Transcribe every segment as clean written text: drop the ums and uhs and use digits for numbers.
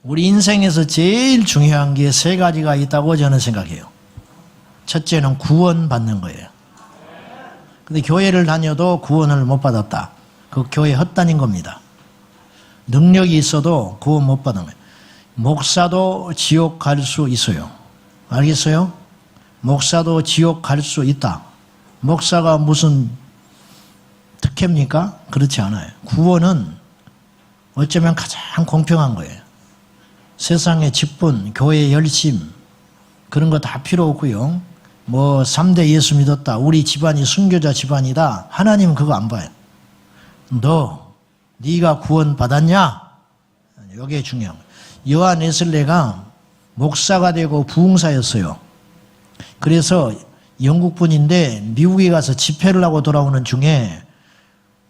우리 인생에서 제일 중요한 게 세 가지가 있다고 저는 생각해요. 첫째는 구원받는 거예요. 근데 교회를 다녀도 구원을 못 받았다. 그 교회 헛다닌 겁니다. 능력이 있어도 구원 못 받은 거예요. 목사도 지옥 갈 수 있어요. 알겠어요? 목사도 지옥 갈 수 있다. 목사가 무슨 특혜입니까? 그렇지 않아요. 구원은 어쩌면 가장 공평한 거예요. 세상의 직분, 교회의 열심 그런 거 다 필요 없고요. 뭐 3대 예수 믿었다. 우리 집안이 순교자 집안이다. 하나님은 그거 안 봐요. 네가 구원 받았냐? 이게 중요한 거예요. 요한 웨슬레가 목사가 되고 부흥사였어요. 그래서 영국 분인데 미국에 가서 집회를 하고 돌아오는 중에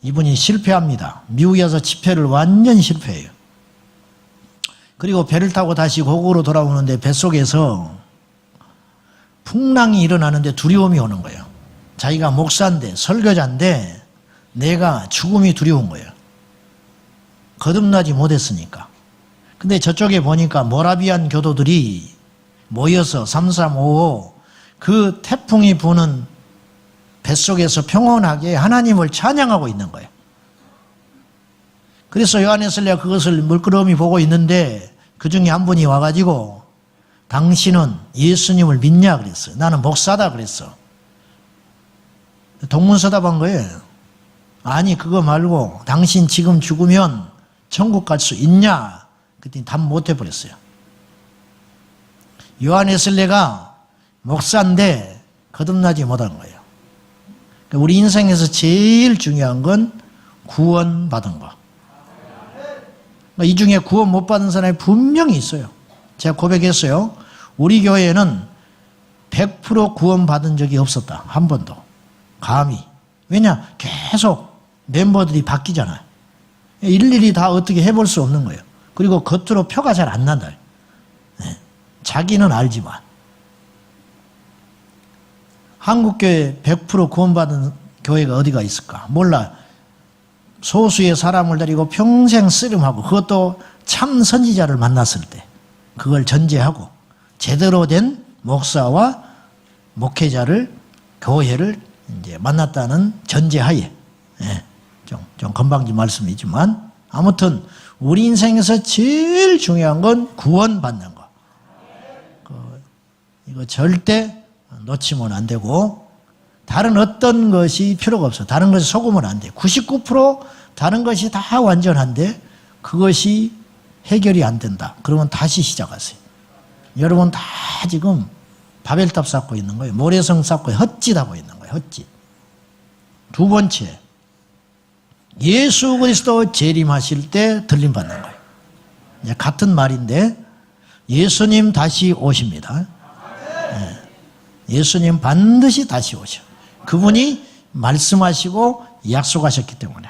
이분이 실패합니다. 미국에 가서 집회를 완전 실패해요. 그리고 배를 타고 다시 고국으로 돌아오는데 뱃속에서 풍랑이 일어나는데 두려움이 오는 거예요. 자기가 목사인데 설교자인데 내가 죽음이 두려운 거예요. 거듭나지 못했으니까. 근데 저쪽에 보니까 모라비안 교도들이 모여서 3355 그 태풍이 부는 뱃속에서 평온하게 하나님을 찬양하고 있는 거예요. 그래서 요한 웨슬레가 그것을 물끄러미 보고 있는데 그 중에 한 분이 와가지고 당신은 예수님을 믿냐 그랬어요. 나는 목사다 그랬어. 동문서답한 거예요. 아니 그거 말고 당신 지금 죽으면 천국 갈 수 있냐? 그랬더니 답 못 해버렸어요. 요한 웨슬레가 목사인데 거듭나지 못한 거예요. 우리 인생에서 제일 중요한 건 구원받은 거. 이 중에 구원 못 받은 사람이 분명히 있어요. 제가 고백했어요. 우리 교회에는 100% 구원받은 적이 없었다. 한 번도. 감히. 왜냐? 계속 멤버들이 바뀌잖아요. 일일이 다 어떻게 해볼 수 없는 거예요. 그리고 겉으로 표가 잘 안 난다. 네. 자기는 알지만. 한국교회 100% 구원받은 교회가 어디가 있을까? 몰라. 소수의 사람을 데리고 평생 씨름하고 그것도 참 선지자를 만났을 때 그걸 전제하고 제대로 된 목사와 목회자를 교회를 이제 만났다는 전제하에 좀 건방진 말씀이지만 아무튼 우리 인생에서 제일 중요한 건 구원받는 거. 이거 절대 놓치면 안 되고 다른 어떤 것이 필요가 없어. 다른 것이 속으면 안 돼. 99% 다른 것이 다 완전한데 그것이 해결이 안 된다. 그러면 다시 시작하세요. 여러분 다 지금 바벨탑 쌓고 있는 거예요. 모래성 쌓고 헛짓하고 있는 거예요. 헛짓. 두 번째, 예수 그리스도 재림하실 때 들림받는 거예요. 이제 같은 말인데 예수님 다시 오십니다. 예수님 반드시 다시 오셔. 그분이 말씀하시고 약속하셨기 때문에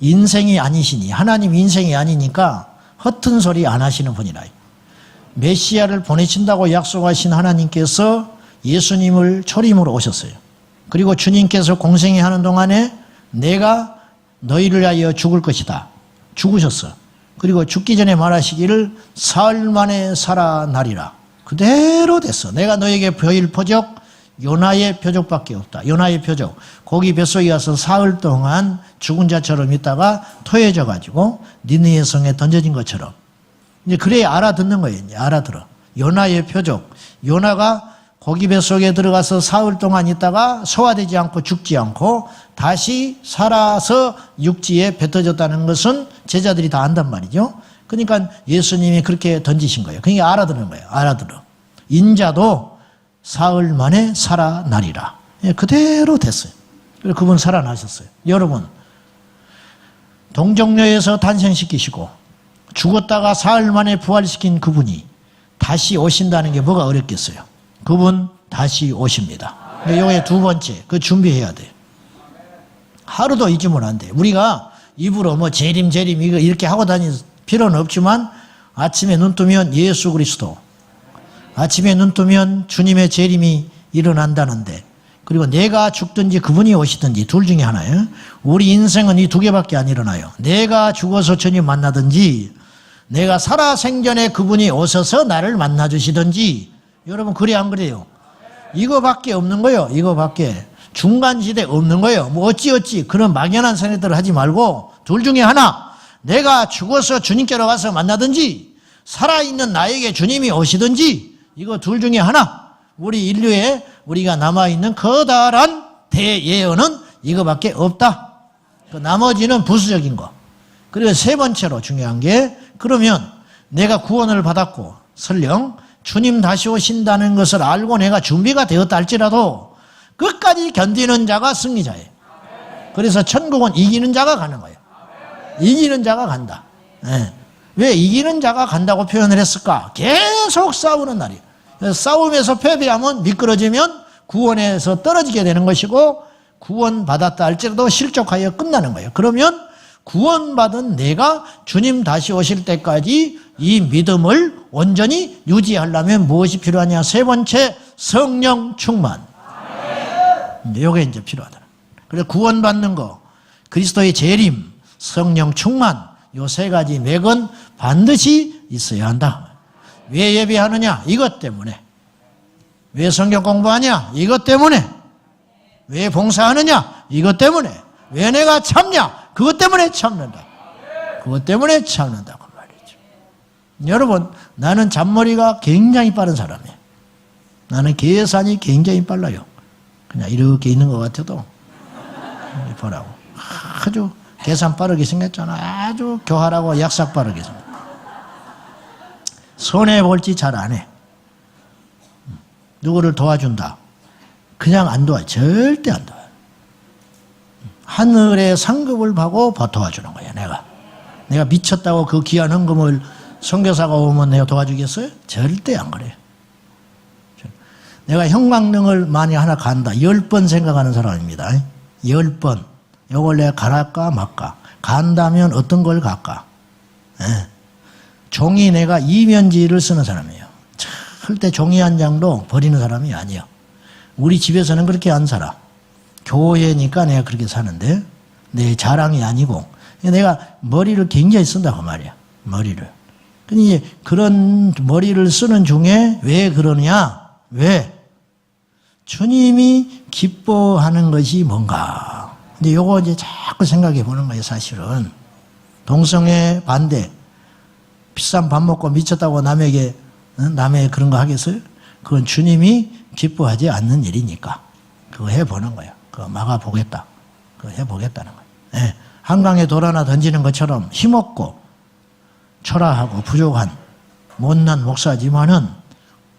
인생이 아니시니 하나님 인생이 아니니까 허튼 소리 안 하시는 분이라. 메시아를 보내신다고 약속하신 하나님께서 예수님을 초림으로 오셨어요. 그리고 주님께서 공생애 하는 동안에 내가 너희를 위하여 죽을 것이다. 죽으셨어. 그리고 죽기 전에 말하시기를 사흘 만에 살아나리라. 그대로 됐어. 내가 너에게 보일 표적 요나의 표적밖에 없다. 요나의 표적. 거기 뱃속에 가서 사흘 동안 죽은 자처럼 있다가 토해져 가지고 니느웨 성에 던져진 것처럼. 이제 그래야 알아듣는 거예요. 이제 알아들어. 요나의 표적. 요나가 고기 뱃속에 들어가서 사흘 동안 있다가 소화되지 않고 죽지 않고 다시 살아서 육지에 뱉어졌다는 것은 제자들이 다 안단 말이죠. 그러니까 예수님이 그렇게 던지신 거예요. 그러니까 알아듣는 거예요. 알아들어. 인자도 사흘 만에 살아나리라. 그대로 됐어요. 그래서 그분 살아나셨어요. 여러분, 동정녀에서 탄생시키시고 죽었다가 사흘 만에 부활시킨 그분이 다시 오신다는 게 뭐가 어렵겠어요. 그분 다시 오십니다. 요게 두 번째, 그 준비해야 돼요. 하루도 잊으면 안 돼요. 우리가 입으로 뭐 재림 이거 이렇게 하고 다닐 필요는 없지만 아침에 눈 뜨면 예수 그리스도, 아침에 눈 뜨면 주님의 재림이 일어난다는데, 그리고 내가 죽든지 그분이 오시든지 둘 중에 하나예요. 우리 인생은 이 두 개밖에 안 일어나요. 내가 죽어서 주님 만나든지 내가 살아생전에 그분이 오셔서 나를 만나주시든지. 여러분 그래 안 그래요? 이거밖에 없는 거예요. 이거밖에. 중간지대 없는 거예요. 뭐 어찌 그런 막연한 생각들을 하지 말고 둘 중에 하나, 내가 죽어서 주님께로 가서 만나든지 살아있는 나에게 주님이 오시든지, 이거 둘 중에 하나. 우리 인류에 우리가 남아있는 커다란 대예언은 이거밖에 없다. 그 나머지는 부수적인 거. 그리고 세 번째로 중요한 게, 그러면 내가 구원을 받았고 설령 주님 다시 오신다는 것을 알고 내가 준비가 되었다 할지라도 끝까지 견디는 자가 승리자예요. 그래서 천국은 이기는 자가 가는 거예요. 이기는 자가 간다. 네. 왜 이기는 자가 간다고 표현을 했을까? 계속 싸우는 날이에요. 그래서 싸움에서 패배하면, 미끄러지면 구원에서 떨어지게 되는 것이고, 구원 받았다 할지라도 실족하여 끝나는 거예요. 그러면 구원받은 내가 주님 다시 오실 때까지 이 믿음을 온전히 유지하려면 무엇이 필요하냐? 세 번째, 성령 충만. 이게 이제 필요하다. 그래서 구원받는 거, 그리스도의 재림, 성령 충만, 요 세 가지 맥은 반드시 있어야 한다. 왜 예배하느냐? 이것 때문에. 왜 성경 공부하냐? 이것 때문에. 왜 봉사하느냐? 이것 때문에. 왜 내가 참냐? 그것 때문에 참는다. 그것 때문에 참는다. 그 말이죠. 여러분, 나는 잔머리가 굉장히 빠른 사람이에요. 나는 계산이 굉장히 빨라요. 그냥 이렇게 있는 것 같아도 보라고. 아주 계산 빠르게 생겼잖아. 아주 교활하고 약삭 빠르게 생겼. 손해볼지 잘 안 해. 누구를 도와준다. 그냥 안 도와요. 절대 안 도와요. 하늘에 상급을 받고 도와주는 거예요. 내가 미쳤다고 그 귀한 헌금을 선교사가 오면 내가 도와주겠어요? 절대 안 그래요. 내가 형광등을 만약 하나 간다. 10번 생각하는 사람입니다. 10번. 이걸 내가 갈까 말까. 간다면 어떤 걸 갈까. 예. 종이 내가 이면지를 쓰는 사람이에요. 절대 종이 한 장도 버리는 사람이 아니에요. 우리 집에서는 그렇게 안 살아. 교회니까 내가 그렇게 사는데, 내 자랑이 아니고, 내가 머리를 굉장히 쓴다고 말이야. 머리를. 근데 그런 머리를 쓰는 중에 왜 그러냐? 왜? 주님이 기뻐하는 것이 뭔가. 근데 요거 이제 자꾸 생각해 보는 거예요, 사실은. 동성애 반대. 비싼 밥 먹고 미쳤다고 남에게 그런 거 하겠어요? 그건 주님이 기뻐하지 않는 일이니까. 그거 해보는 거예요. 그거 막아보겠다. 그거 해보겠다는 거예요. 네. 한강에 돌 하나 던지는 것처럼 힘없고 초라하고 부족한 못난 목사지만은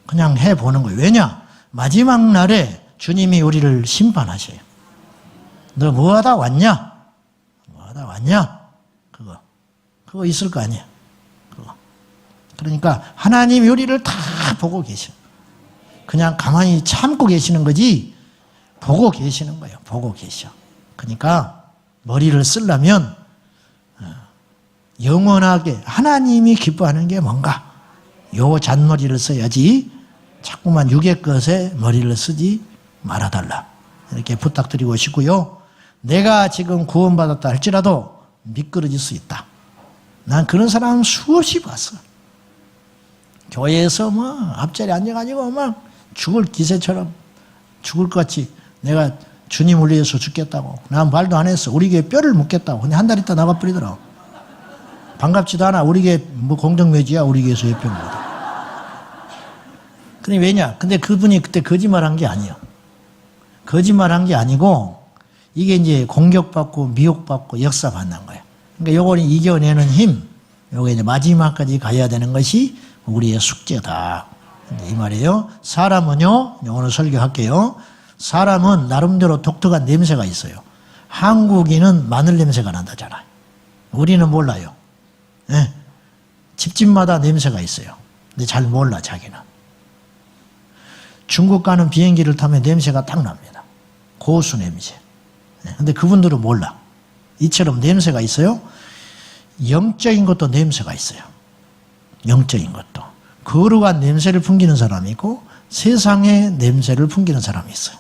그냥 해보는 거예요. 왜냐? 마지막 날에 주님이 우리를 심판하셔요. 너 뭐하다 왔냐? 뭐하다 왔냐? 그거 있을 거 아니야. 그거. 그러니까 하나님 우리를 다 보고 계셔. 그냥 가만히 참고 계시는 거지 보고 계시는 거예요. 보고 계셔. 그러니까 머리를 쓰려면 영원하게 하나님이 기뻐하는 게 뭔가, 요 잔머리를 써야지 자꾸만 육의 것에 머리를 쓰지 말아달라. 이렇게 부탁드리고 싶고요. 내가 지금 구원받았다 할지라도 미끄러질 수 있다. 난 그런 사람 수없이 봤어. 교회에서 뭐 앞자리에 앉아가지고 막 죽을 기세처럼 죽을 것 같이 내가 주님을 위해서 죽겠다고. 난 말도 안 했어. 우리 교회 뼈를 묻겠다고. 근데 한 달 있다 나가버리더라고. 반갑지도 않아. 우리 교회 뭐 공동묘지야. 우리 교회에서 예병 거다. 근데 왜냐? 근데 그분이 그때 거짓말한 게 아니에요. 거짓말한 게 아니고 이게 이제 공격받고 미혹받고 역사받는 거예요. 그러니까 요걸 이겨내는 힘, 요게 이제 마지막까지 가야 되는 것이 우리의 숙제다. 이 말이에요. 사람은요, 오늘 설교할게요. 사람은 나름대로 독특한 냄새가 있어요. 한국인은 마늘 냄새가 난다잖아요. 우리는 몰라요. 네. 집집마다 냄새가 있어요. 근데 잘 몰라, 자기는. 중국 가는 비행기를 타면 냄새가 딱 납니다. 고수 냄새. 네. 근데 그분들은 몰라. 이처럼 냄새가 있어요. 영적인 것도 냄새가 있어요. 영적인 것도. 거룩한 냄새를 풍기는 사람이 있고 세상의 냄새를 풍기는 사람이 있어요.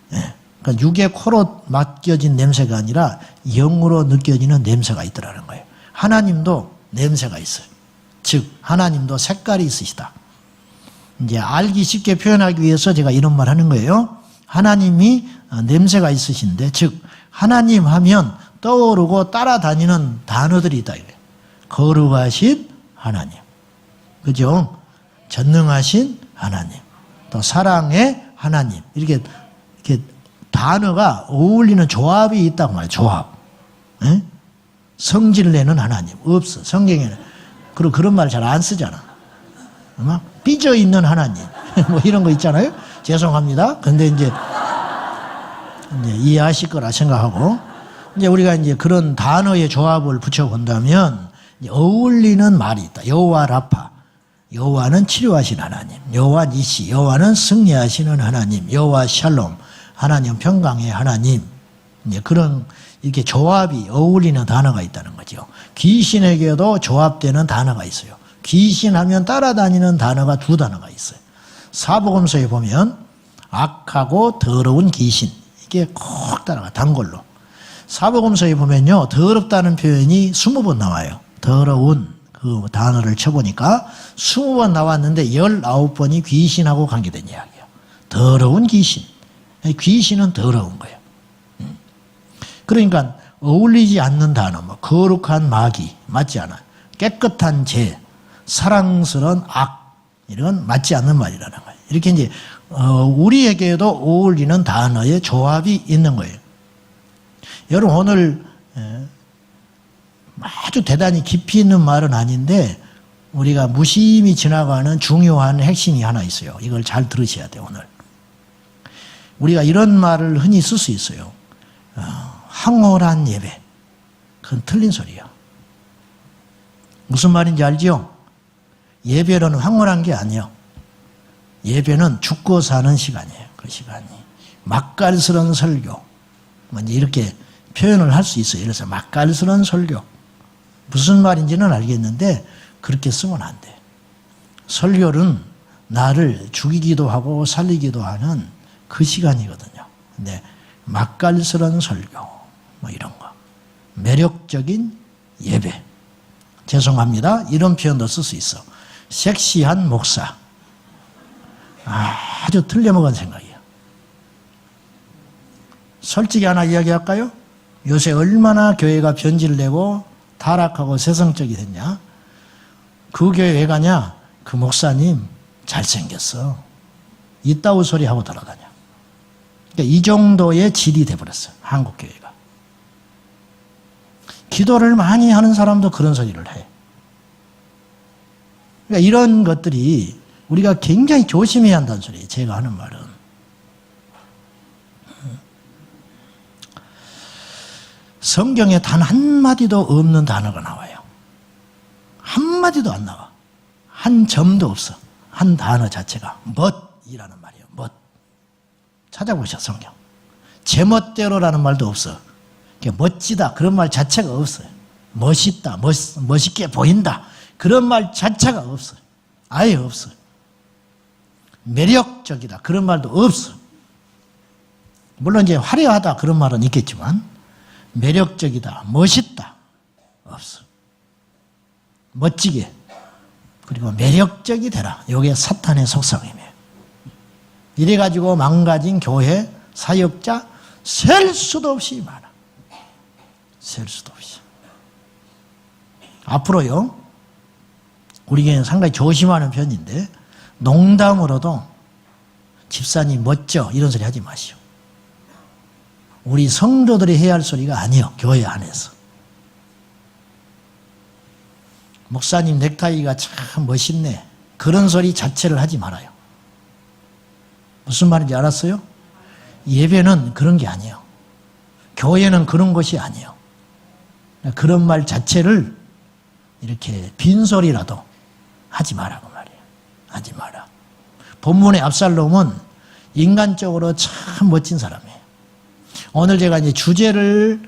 네. 그러니까 육의 코로 맡겨진 냄새가 아니라 영으로 느껴지는 냄새가 있더라는 거예요. 하나님도 냄새가 있어요. 즉 하나님도 색깔이 있으시다. 이제 알기 쉽게 표현하기 위해서 제가 이런 말 하는 거예요. 하나님이 냄새가 있으신데, 즉 하나님 하면 떠오르고 따라다니는 단어들이 있다 이거예요. 거룩하신 하나님, 그죠? 전능하신 하나님, 또 사랑의 하나님, 이렇게 단어가 어울리는 조합이 있다고 말해요. 조합. 에? 성질 내는 하나님 없어. 성경에는 그런 말 잘 안 쓰잖아. 삐져 있는 하나님 뭐 이런 거 있잖아요. 죄송합니다. 근데 이제 이해하실 거라 생각하고, 이제 우리가 이제 그런 단어의 조합을 붙여 본다면 어울리는 말이 있다. 여호와 라파, 여호와는 치료하신 하나님. 여호와 니시, 여호와는 승리하시는 하나님. 여호와 샬롬, 하나님 평강의 하나님. 이제 그런 이렇게 조합이 어울리는 단어가 있다는 거죠. 귀신에게도 조합되는 단어가 있어요. 귀신하면 따라다니는 단어가 두 단어가 있어요. 사복음서에 보면 악하고 더러운 귀신, 이게 콕 따라가, 단골로. 사복음서에 보면요, 더럽다는 표현이 20번 나와요. 더러운 그 단어를 쳐보니까 20번 나왔는데 19번이 귀신하고 관계된 이야기예요. 더러운 귀신. 귀신은 더러운 거예요. 그러니까 어울리지 않는 단어, 뭐 거룩한 마귀 맞지 않아요. 깨끗한 죄, 사랑스러운 악, 이런 맞지 않는 말이라는 거예요. 이렇게 이제 우리에게도 어울리는 단어의 조합이 있는 거예요. 여러분 오늘 아주 대단히 깊이 있는 말은 아닌데 우리가 무심히 지나가는 중요한 핵심이 하나 있어요. 이걸 잘 들으셔야 돼요. 오늘 우리가 이런 말을 흔히 쓸 수 있어요. 황홀한 예배. 그건 틀린 소리야. 무슨 말인지 알죠? 예배는 황홀한 게 아니에요. 예배는 죽고 사는 시간이에요. 그 시간이. 맛깔스러운 설교. 이렇게 표현을 할 수 있어요. 예를 들어서 맛깔스러운 설교. 무슨 말인지는 알겠는데 그렇게 쓰면 안 돼. 설교는 나를 죽이기도 하고 살리기도 하는 그 시간이거든요. 근데 맛깔스러운 설교, 뭐 이런 거. 매력적인 예배. 죄송합니다. 이런 표현도 쓸 수 있어. 섹시한 목사. 아주 틀려먹은 생각이에요. 솔직히 하나 이야기할까요? 요새 얼마나 교회가 변질되고 타락하고 세상적이 됐냐? 그 교회 왜 가냐? 그 목사님 잘생겼어. 이따위 소리 하고 돌아다녀. 그러니까 이 정도의 질이 돼버렸어요. 한국 교회가. 기도를 많이 하는 사람도 그런 소리를 해. 그러니까 이런 것들이 우리가 굉장히 조심해야 한다는 소리예요. 제가 하는 말은. 성경에 단 한마디도 없는 단어가 나와요. 한마디도 안 나와. 한 점도 없어. 한 단어 자체가 멋이라는 말이에요. 멋. 찾아보셔 성경. 제멋대로라는 말도 없어. 멋지다 그런 말 자체가 없어요. 멋있다, 멋있게 보인다 그런 말 자체가 없어요. 아예 없어요. 매력적이다 그런 말도 없어. 물론 이제 화려하다 그런 말은 있겠지만 매력적이다, 멋있다 없어. 멋지게 그리고 매력적이 되라. 이게 사탄의 속성이에요. 이래가지고 망가진 교회 사역자 셀 수도 없이 많아. 셀 수도 없이. 앞으로요, 우리 교회는 상당히 조심하는 편인데 농담으로도 집사님 멋져 이런 소리 하지 마시오. 우리 성도들이 해야 할 소리가 아니에요. 교회 안에서. 목사님 넥타이가 참 멋있네. 그런 소리 자체를 하지 말아요. 무슨 말인지 알았어요? 예배는 그런 게 아니에요. 교회는 그런 것이 아니에요. 그런 말 자체를 이렇게 빈소리라도 하지 마라고 말이에요. 하지 마라. 본문의 압살롬은 인간적으로 참 멋진 사람이에요. 오늘 제가 이제 주제를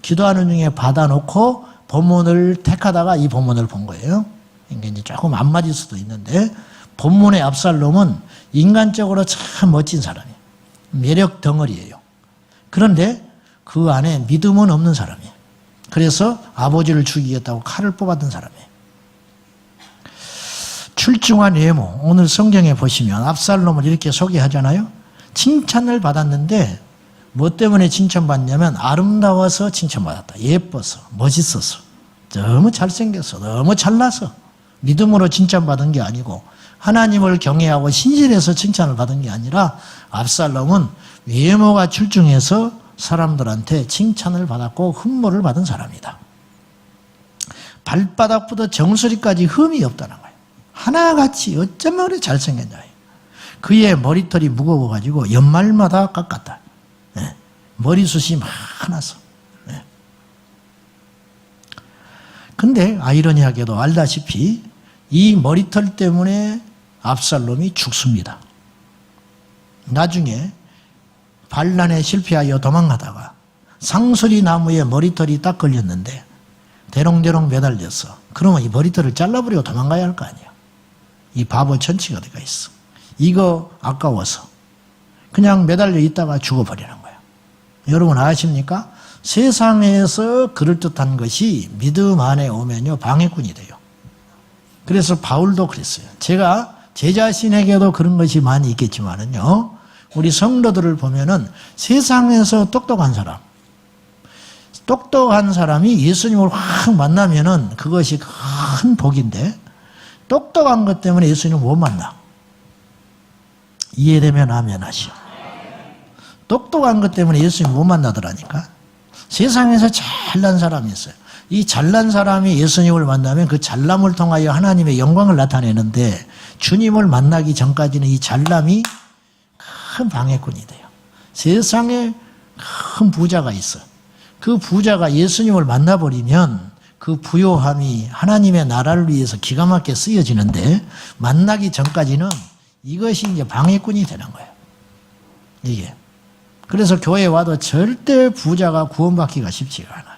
기도하는 중에 받아놓고 본문을 택하다가 이 본문을 본 거예요. 그러니까 이제 조금 안 맞을 수도 있는데 본문의 압살롬은 인간적으로 참 멋진 사람이에요. 매력 덩어리예요. 그런데 그 안에 믿음은 없는 사람이에요. 그래서 아버지를 죽이겠다고 칼을 뽑았던 사람이에요. 출중한 외모. 오늘 성경에 보시면 압살롬을 이렇게 소개하잖아요. 칭찬을 받았는데 뭐 때문에 칭찬받냐면 아름다워서 칭찬받았다. 예뻐서, 멋있어서, 너무 잘생겨서, 너무 잘나서 믿음으로 칭찬받은 게 아니고 하나님을 경외하고 신실해서 칭찬을 받은 게 아니라 압살롬은 외모가 출중해서 사람들한테 칭찬을 받았고 흠모를 받은 사람이다. 발바닥부터 정수리까지 흠이 없다는 거예요. 하나같이 어쩌면 그렇게 잘생겼냐. 그의 머리털이 무거워가지고 연말마다 깎았다. 네. 머리숱이 많아서. 네. 근데 아이러니하게도 알다시피 이 머리털 때문에 압살롬이 죽습니다. 나중에 반란에 실패하여 도망가다가 상수리 나무에 머리털이 딱 걸렸는데 대롱대롱 매달렸어. 그러면 이 머리털을 잘라버리고 도망가야 할 거 아니야. 이 바보 천치가 어디가 있어. 이거 아까워서 그냥 매달려 있다가 죽어버리는 거야. 여러분 아십니까? 세상에서 그럴듯한 것이 믿음 안에 오면요 방해꾼이 돼요. 그래서 바울도 그랬어요. 제가 제 자신에게도 그런 것이 많이 있겠지만은요, 우리 성도들을 보면은 세상에서 똑똑한 사람이 예수님을 확 만나면은 그것이 큰 복인데, 똑똑한 것 때문에 예수님을 못 만나. 이해되면 아멘 하시오. 똑똑한 것 때문에 예수님 못 만나더라니까. 세상에서 잘난 사람이 있어요. 이 잘난 사람이 예수님을 만나면 그 잘남을 통하여 하나님의 영광을 나타내는데, 주님을 만나기 전까지는 이 잘남이 큰 방해꾼이 돼요. 세상에 큰 부자가 있어. 그 부자가 예수님을 만나버리면 그 부요함이 하나님의 나라를 위해서 기가 막히게 쓰여지는데, 만나기 전까지는 이것이 이제 방해꾼이 되는 거예요. 이게. 그래서 교회에 와도 절대 부자가 구원받기가 쉽지가 않아요.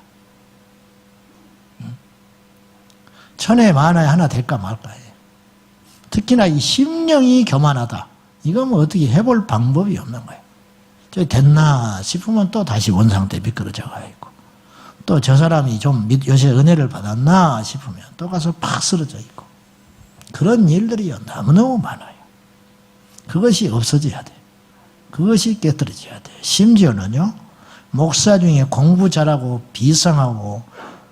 천에 만에 하나 될까 말까 해요. 특히나 이 심령이 교만하다. 이건 뭐 어떻게 해볼 방법이 없는 거예요. 저 됐나 싶으면 또 다시 원상태 미끄러져가 있고, 또 저 사람이 좀 요새 은혜를 받았나 싶으면 또 가서 팍 쓰러져 있고, 그런 일들이 너무너무 많아요. 그것이 없어져야 돼. 그것이 깨뜨려져야 돼. 심지어는요, 목사 중에 공부 잘하고 비상하고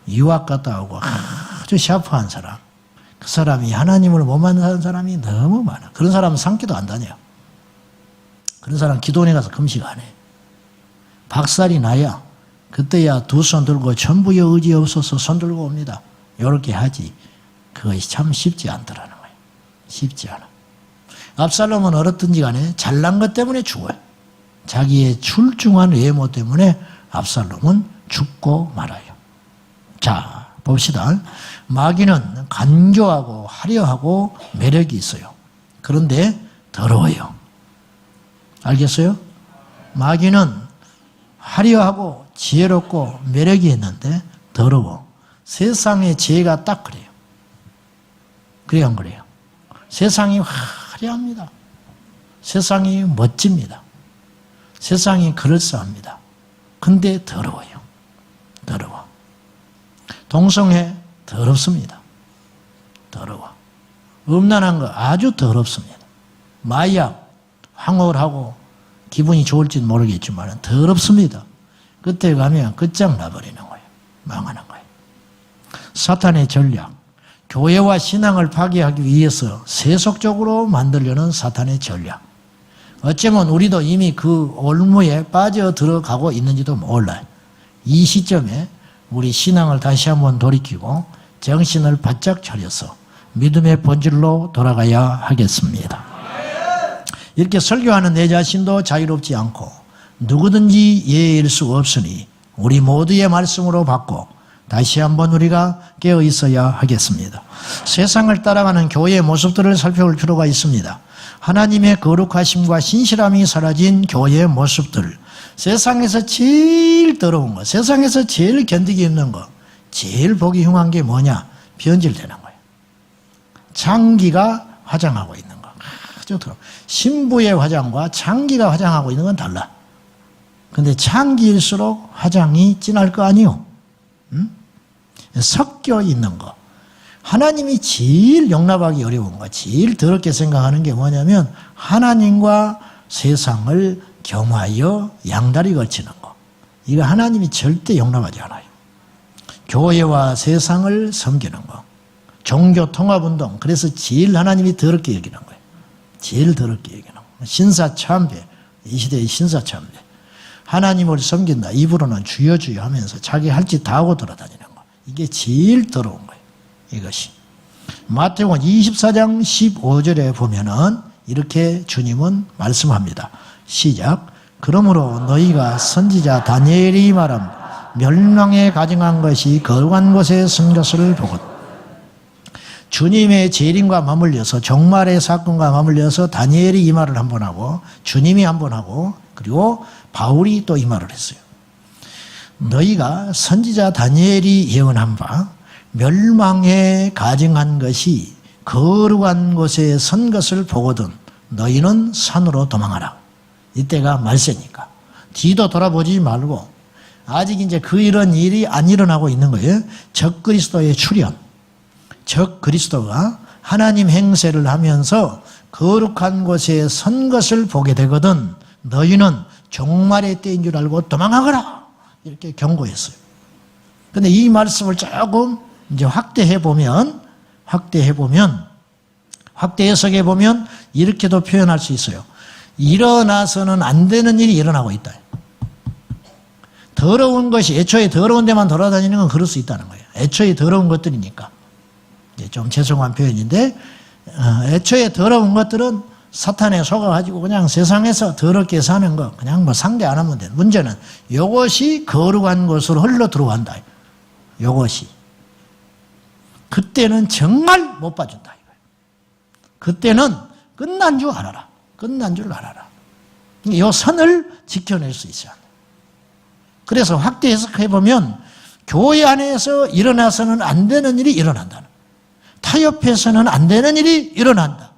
유학 갔다 오고 아주 샤프한 사람, 그 사람이 하나님을 못 만나는 사람이 너무 많아. 그런 사람은 산기도 안 다녀. 그런 사람 기도원에 가서 금식 안 해. 박살이 나야 그때야 두 손 들고 전부의 의지 없어서 손 들고 옵니다. 이렇게 하지. 그것이 참 쉽지 않더라는 거예요. 쉽지 않아. 압살롬은 어떻든지 간에 잘난 것 때문에 죽어요. 자기의 출중한 외모 때문에 압살롬은 죽고 말아요. 자, 봅시다. 마귀는 간교하고 화려하고 매력이 있어요. 그런데 더러워요. 알겠어요? 마귀는 화려하고 지혜롭고 매력이 있는데 더러워. 세상의 지혜가 딱 그래요. 그래요, 안 그래요? 세상이 화려합니다. 세상이 멋집니다. 세상이 그럴싸합니다. 근데 더러워요. 더러워. 동성애 더럽습니다. 더러워. 음란한 거 아주 더럽습니다. 마약, 황홀하고 기분이 좋을지는 모르겠지만 더럽습니다. 그때 가면 끝장나버리는 거예요. 망하는 거예요. 사탄의 전략, 교회와 신앙을 파괴하기 위해서 세속적으로 만들려는 사탄의 전략. 어쩌면 우리도 이미 그 올무에 빠져 들어가고 있는지도 몰라요. 이 시점에 우리 신앙을 다시 한번 돌이키고 정신을 바짝 차려서 믿음의 본질로 돌아가야 하겠습니다. 이렇게 설교하는 내 자신도 자유롭지 않고 누구든지 예일 수 없으니 우리 모두의 말씀으로 받고 다시 한번 우리가 깨어 있어야 하겠습니다. 세상을 따라가는 교회의 모습들을 살펴볼 필요가 있습니다. 하나님의 거룩하심과 신실함이 사라진 교회의 모습들, 세상에서 제일 더러운 거, 세상에서 제일 견디기 힘든 거, 제일 보기 흉한 게 뭐냐? 변질되는 거예요. 장기가 화장하고 있는 거. 아주 더러워. 신부의 화장과 장기가 화장하고 있는 건 달라. 근데 장기일수록 화장이 진할 거 아니요? 응? 섞여 있는 거. 하나님이 제일 용납하기 어려운 거, 제일 더럽게 생각하는 게 뭐냐면 하나님과 세상을 겸하여 양다리 걸치는 거. 이거 하나님이 절대 용납하지 않아요. 교회와 세상을 섬기는 거. 종교 통합운동. 그래서 제일 하나님이 더럽게 여기는 거예요. 제일 더럽게 여기는 거. 신사참배. 이 시대의 신사참배. 하나님을 섬긴다. 입으로는 주여 주여 하면서 자기 할 짓 다 하고 돌아다니는 거. 이게 제일 더러운 거예요. 이것이. 마태복음 24장 15절에 보면은 이렇게 주님은 말씀합니다. 시작. 그러므로 너희가 선지자 다니엘이 말함 멸망에 가증한 것이 거룩한 곳에 쓴 것을 보고 주님의 재림과 맞물려서 종말의 사건과 맞물려서 다니엘이 이 말을 한 번 하고 주님이 한 번 하고 그리고 바울이 또 이 말을 했어요. 너희가 선지자 다니엘이 예언한 바 멸망에 가증한 것이 거룩한 곳에 선 것을 보거든 너희는 산으로 도망하라. 이때가 말세니까. 뒤도 돌아보지 말고 아직 이제 그 이런 일이 안 일어나고 있는 거예요. 적그리스도의 출현. 적그리스도가 하나님 행세를 하면서 거룩한 곳에 선 것을 보게 되거든 너희는 종말의 때인 줄 알고 도망하거라. 이렇게 경고했어요. 그런데 이 말씀을 조금 이제 확대 해석해 보면 이렇게도 표현할 수 있어요. 일어나서는 안 되는 일이 일어나고 있다. 더러운 것이 애초에 더러운 데만 돌아다니는 건 그럴 수 있다는 거예요. 애초에 더러운 것들이니까. 좀 죄송한 표현인데 애초에 더러운 것들은 사탄에 속아가지고 그냥 세상에서 더럽게 사는 거 그냥 뭐 상대 안 하면 돼. 문제는 이것이 거룩한 곳으로 흘러 들어간다. 이것이. 그때는 정말 못 봐준다. 그때는 끝난 줄 알아라. 끝난 줄 알아라. 이 선을 지켜낼 수 있어야 합니다. 그래서 확대 해석해보면 교회 안에서 일어나서는 안 되는 일이 일어난다는, 타협해서는 안 되는 일이 일어난다.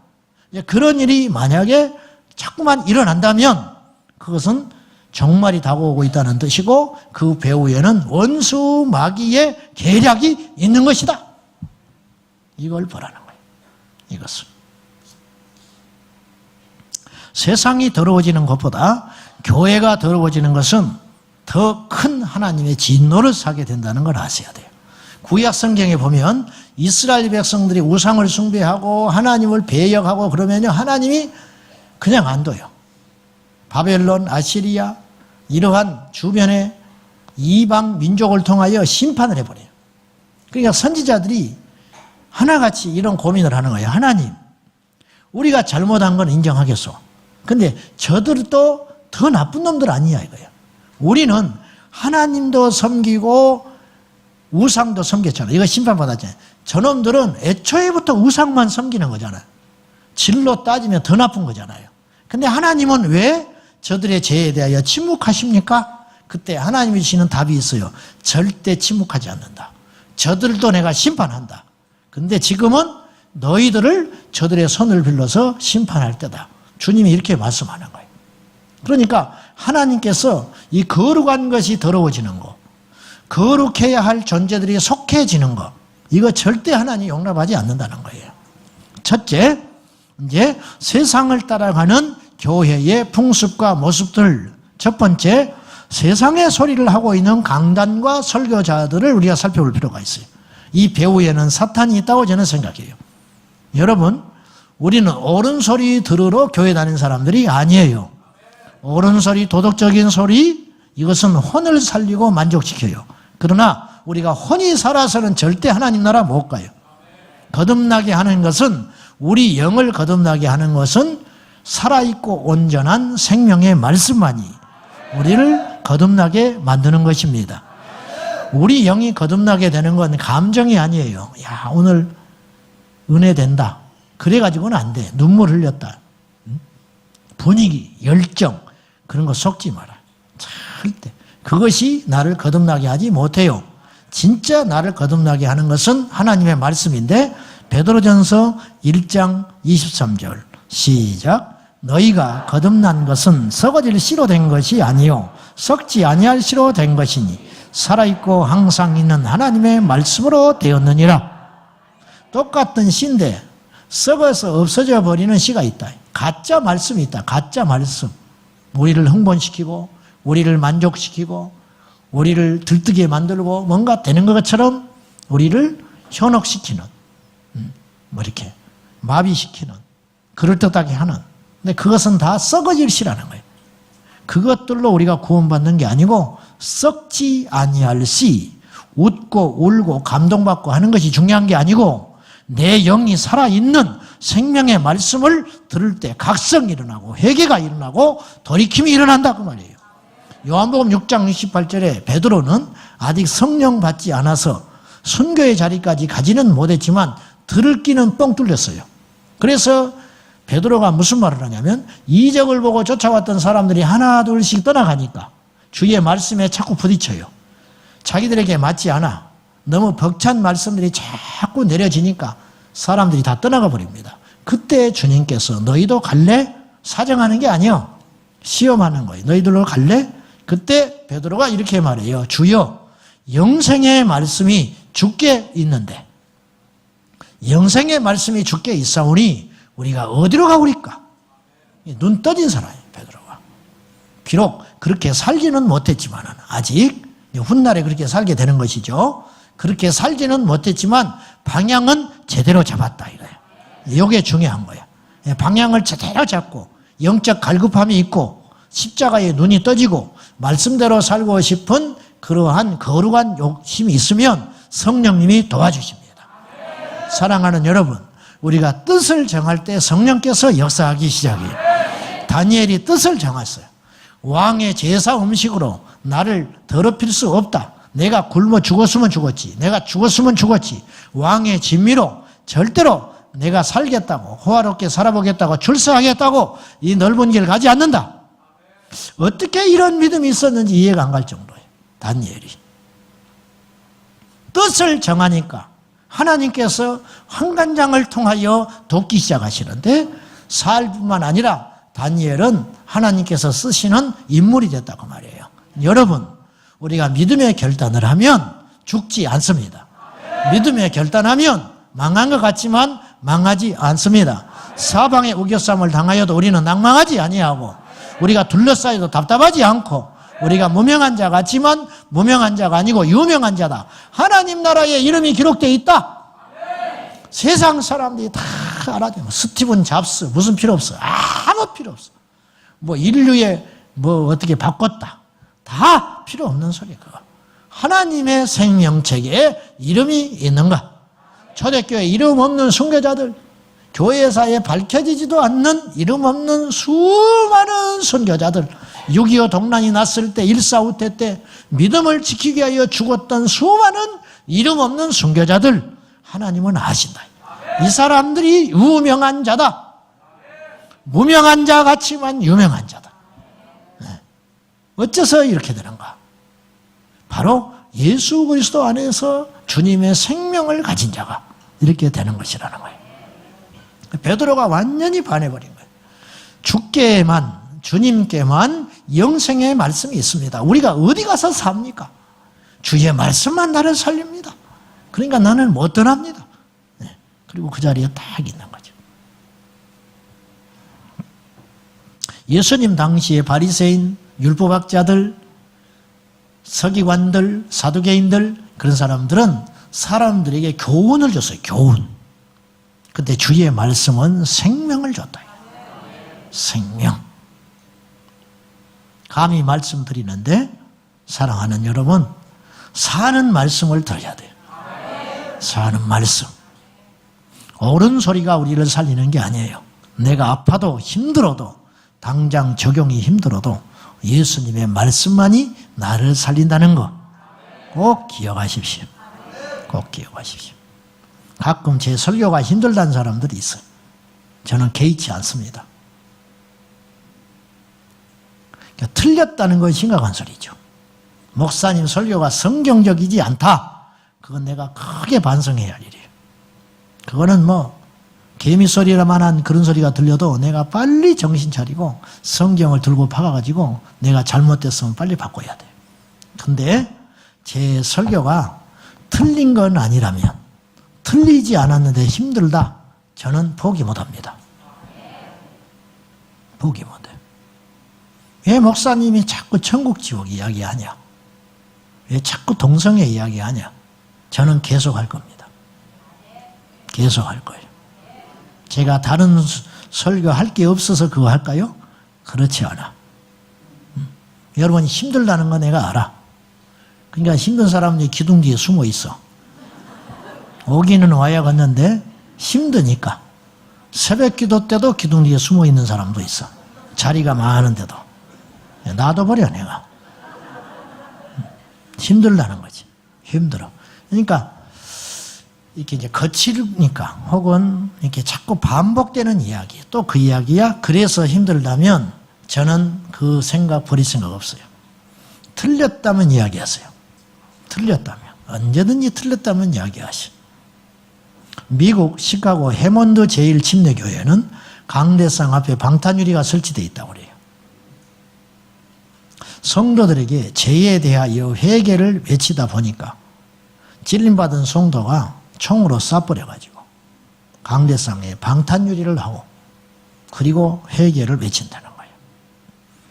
그런 일이 만약에 자꾸만 일어난다면 그것은 종말이 다가오고 있다는 뜻이고 그 배후에는 원수 마귀의 계략이 있는 것이다. 이걸 보라는 거예요. 이것은. 세상이 더러워지는 것보다 교회가 더러워지는 것은 더 큰 하나님의 진노를 사게 된다는 걸 아셔야 돼요. 구약 성경에 보면 이스라엘 백성들이 우상을 숭배하고 하나님을 배역하고 그러면요 하나님이 그냥 안 둬요. 바벨론, 아시리아 이러한 주변의 이방 민족을 통하여 심판을 해버려요. 그러니까 선지자들이 하나같이 이런 고민을 하는 거예요. 하나님, 우리가 잘못한 건 인정하겠소. 근데 저들도 더 나쁜 놈들 아니야 이거예요. 우리는 하나님도 섬기고 우상도 섬겼잖아요. 이거 심판받았잖아요. 저놈들은 애초에부터 우상만 섬기는 거잖아요. 진로 따지면 더 나쁜 거잖아요. 근데 하나님은 왜 저들의 죄에 대하여 침묵하십니까? 그때 하나님이 주시는 답이 있어요. 절대 침묵하지 않는다. 저들도 내가 심판한다. 근데 지금은 너희들을 저들의 손을 빌려서 심판할 때다. 주님이 이렇게 말씀하는 거예요. 그러니까 하나님께서 이 거룩한 것이 더러워지는 거, 거룩해야 할 존재들이 속해지는 거, 이거 절대 하나님이 용납하지 않는다는 거예요. 첫째, 이제 세상을 따라가는 교회의 풍습과 모습들. 첫 번째, 세상의 소리를 하고 있는 강단과 설교자들을 우리가 살펴볼 필요가 있어요. 이 배후에는 사탄이 있다고 저는 생각해요. 여러분, 우리는 옳은 소리 들으러 교회 다니는 사람들이 아니에요. 옳은 소리, 도덕적인 소리, 이것은 혼을 살리고 만족시켜요. 그러나 우리가 혼이 살아서는 절대 하나님 나라 못 가요. 거듭나게 하는 것은, 우리 영을 거듭나게 하는 것은 살아있고 온전한 생명의 말씀만이 우리를 거듭나게 만드는 것입니다. 우리 영이 거듭나게 되는 건 감정이 아니에요. 야, 오늘 은혜 된다. 그래가지고는 안 돼. 눈물 흘렸다. 분위기, 열정, 그런 거 속지 마라. 절대. 그것이 나를 거듭나게 하지 못해요. 진짜 나를 거듭나게 하는 것은 하나님의 말씀인데, 베드로전서 1장 23절 시작. 너희가 거듭난 것은 썩어질 씨로 된 것이 아니요 썩지 아니할 씨로 된 것이니 살아있고 항상 있는 하나님의 말씀으로 되었느니라. 똑같은 씨인데 썩어서 없어져 버리는 씨가 있다. 가짜 말씀이 있다. 가짜 말씀. 우리를 흥분시키고 우리를 만족시키고 우리를 들뜨게 만들고 뭔가 되는 것처럼 우리를 현혹시키는, 뭐 이렇게 마비시키는, 그럴듯하게 하는. 근데 그것은 다 썩어질 씨라는 거예요. 그것들로 우리가 구원받는 게 아니고 썩지 아니할 씨, 웃고 울고 감동받고 하는 것이 중요한 게 아니고 내 영이 살아있는 생명의 말씀을 들을 때 각성이 일어나고 회개가 일어나고 돌이킴이 일어난다 그 말이에요. 요한복음 6장 68절에 베드로는 아직 성령 받지 않아서 순교의 자리까지 가지는 못했지만 들을 귀는 뻥 뚫렸어요. 그래서 베드로가 무슨 말을 하냐면 이적을 보고 쫓아왔던 사람들이 하나 둘씩 떠나가니까 주의 말씀에 자꾸 부딪혀요. 자기들에게 맞지 않아. 너무 벅찬 말씀들이 자꾸 내려지니까 사람들이 다 떠나가 버립니다. 그때 주님께서 너희도 갈래? 사정하는 게 아니요. 시험하는 거예요. 너희들로 갈래? 그때 베드로가 이렇게 말해요. 주여, 영생의 말씀이 주께 있는데 영생의 말씀이 주께 있사오니 우리가 어디로 가오리까? 눈 떠진 사람이에요, 베드로가. 비록 그렇게 살지는 못했지만 아직 훗날에 그렇게 살게 되는 것이죠. 그렇게 살지는 못했지만 방향은 제대로 잡았다 이거예요. 이게 중요한 거야. 방향을 제대로 잡고 영적 갈급함이 있고 십자가에 눈이 떠지고 말씀대로 살고 싶은 그러한 거룩한 욕심이 있으면 성령님이 도와주십니다. 사랑하는 여러분, 우리가 뜻을 정할 때 성령께서 역사하기 시작해요. 다니엘이 뜻을 정했어요. 왕의 제사 음식으로 나를 더럽힐 수 없다. 내가 굶어 죽었으면 죽었지. 내가 죽었으면 죽었지. 왕의 진미로 절대로 내가 살겠다고, 호화롭게 살아보겠다고, 출세하겠다고 이 넓은 길 가지 않는다. 어떻게 이런 믿음이 있었는지 이해가 안 갈 정도예요. 다니엘이. 뜻을 정하니까 하나님께서 환관장을 통하여 돕기 시작하시는데 사흘뿐만 아니라 다니엘은 하나님께서 쓰시는 인물이 됐다고 말이에요. 여러분, 우리가 믿음의 결단을 하면 죽지 않습니다. 믿음의 결단하면 망한 것 같지만 망하지 않습니다. 사방의 우겨쌈을 당하여도 우리는 낭망하지 아니하고 우리가 둘러싸여도 답답하지 않고 우리가 무명한 자 같지만 무명한 자가 아니고 유명한 자다. 하나님 나라에 이름이 기록되어 있다. 세상 사람들이 다 알아요. 스티븐 잡스 무슨 필요 없어. 아무 필요 없어. 뭐 인류에 뭐 어떻게 바꿨다. 다 필요 없는 소리 그거. 하나님의 생명책에 이름이 있는가? 초대교회 이름 없는 순교자들, 교회사에 밝혀지지도 않는 이름 없는 수많은 선교자들, 6.25 동란이 났을 때 1.4 때 믿음을 지키기 위하여 죽었던 수많은 이름 없는 순교자들 하나님은 아신다. 이 사람들이 유명한 자다. 무명한 자 같지만 유명한 자다. 어째서 이렇게 되는가? 바로 예수 그리스도 안에서 주님의 생명을 가진 자가 이렇게 되는 것이라는 거예요. 베드로가 완전히 반해버린 거예요. 주께만, 주님께만 영생의 말씀이 있습니다. 우리가 어디 가서 삽니까? 주의 말씀만 나를 살립니다. 그러니까 나는 못 떠납니다. 그리고 그 자리에 딱 있는 거죠. 예수님 당시에 바리새인, 율법학자들, 서기관들, 사두개인들 그런 사람들은 사람들에게 교훈을 줬어요. 교훈. 근데 주의 말씀은 생명을 줬다. 생명. 감히 말씀드리는데 사랑하는 여러분, 사는 말씀을 들어야 돼요. 사는 말씀. 옳은 소리가 우리를 살리는 게 아니에요. 내가 아파도 힘들어도 당장 적용이 힘들어도 예수님의 말씀만이 나를 살린다는 거 꼭 기억하십시오. 꼭 기억하십시오. 가끔 제 설교가 힘들다는 사람들이 있어요. 저는 개의치 않습니다. 그러니까 틀렸다는 건 심각한 소리죠. 목사님 설교가 성경적이지 않다. 그건 내가 크게 반성해야 할 일이에요. 그거는 뭐 개미소리라만한 그런 소리가 들려도 내가 빨리 정신 차리고 성경을 들고 박아가지고 내가 잘못됐으면 빨리 바꿔야 돼요. 근데 제 설교가 틀린 건 아니라면, 틀리지 않았는데 힘들다. 저는 포기 못합니다. 포기 못해. 왜 목사님이 자꾸 천국 지옥 이야기하냐? 왜 자꾸 동성애 이야기하냐? 저는 계속할 겁니다. 계속할 거예요. 제가 다른 설교할 게 없어서 그거 할까요? 그렇지 않아. 여러분이 힘들다는 거 내가 알아. 그러니까 힘든 사람들이 기둥 뒤에 숨어 있어. 오기는 와야겠는데 힘드니까. 새벽 기도 때도 기둥 뒤에 숨어 있는 사람도 있어. 자리가 많은데도. 놔둬버려 내가. 힘들다는 거지. 힘들어. 그러니까 이렇게 이제 거칠으니까 혹은 이렇게 자꾸 반복되는 이야기, 또 그 이야기야. 그래서 힘들다면 저는 그 생각 버릴 생각 없어요. 틀렸다면 이야기하세요. 틀렸다면. 언제든지 틀렸다면 이야기하시. 미국 시카고 해몬드 제1침례교회는 강대상 앞에 방탄유리가 설치되어 있다고 그래요. 성도들에게 죄에 대하여 회개를 외치다 보니까 찔림받은 성도가 총으로 쏴버려가지고 강대상에 방탄유리를 하고 그리고 회개를 외친다는 거예요.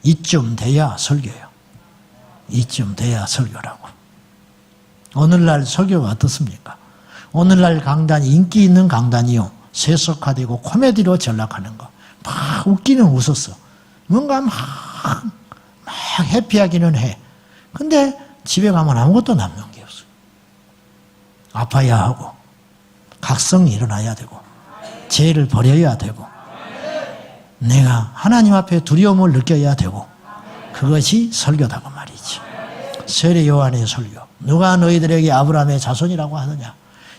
이쯤 돼야 설교예요. 이쯤 돼야 설교라고. 오늘날 설교가 어떻습니까? 오늘날 강단이 인기 있는 강단이요. 세속화되고 코미디로 전락하는 거. 막 웃기는 웃었어. 뭔가 막 해피하기는 해. 근데 집에 가면 아무것도 남는 게 없어. 아파야 하고 각성이 일어나야 되고 죄를 버려야 되고 내가 하나님 앞에 두려움을 느껴야 되고 그것이 설교다고 말이지. 세례 요한의 설교. 누가 너희들에게 아브라함의 자손이라고 하느냐.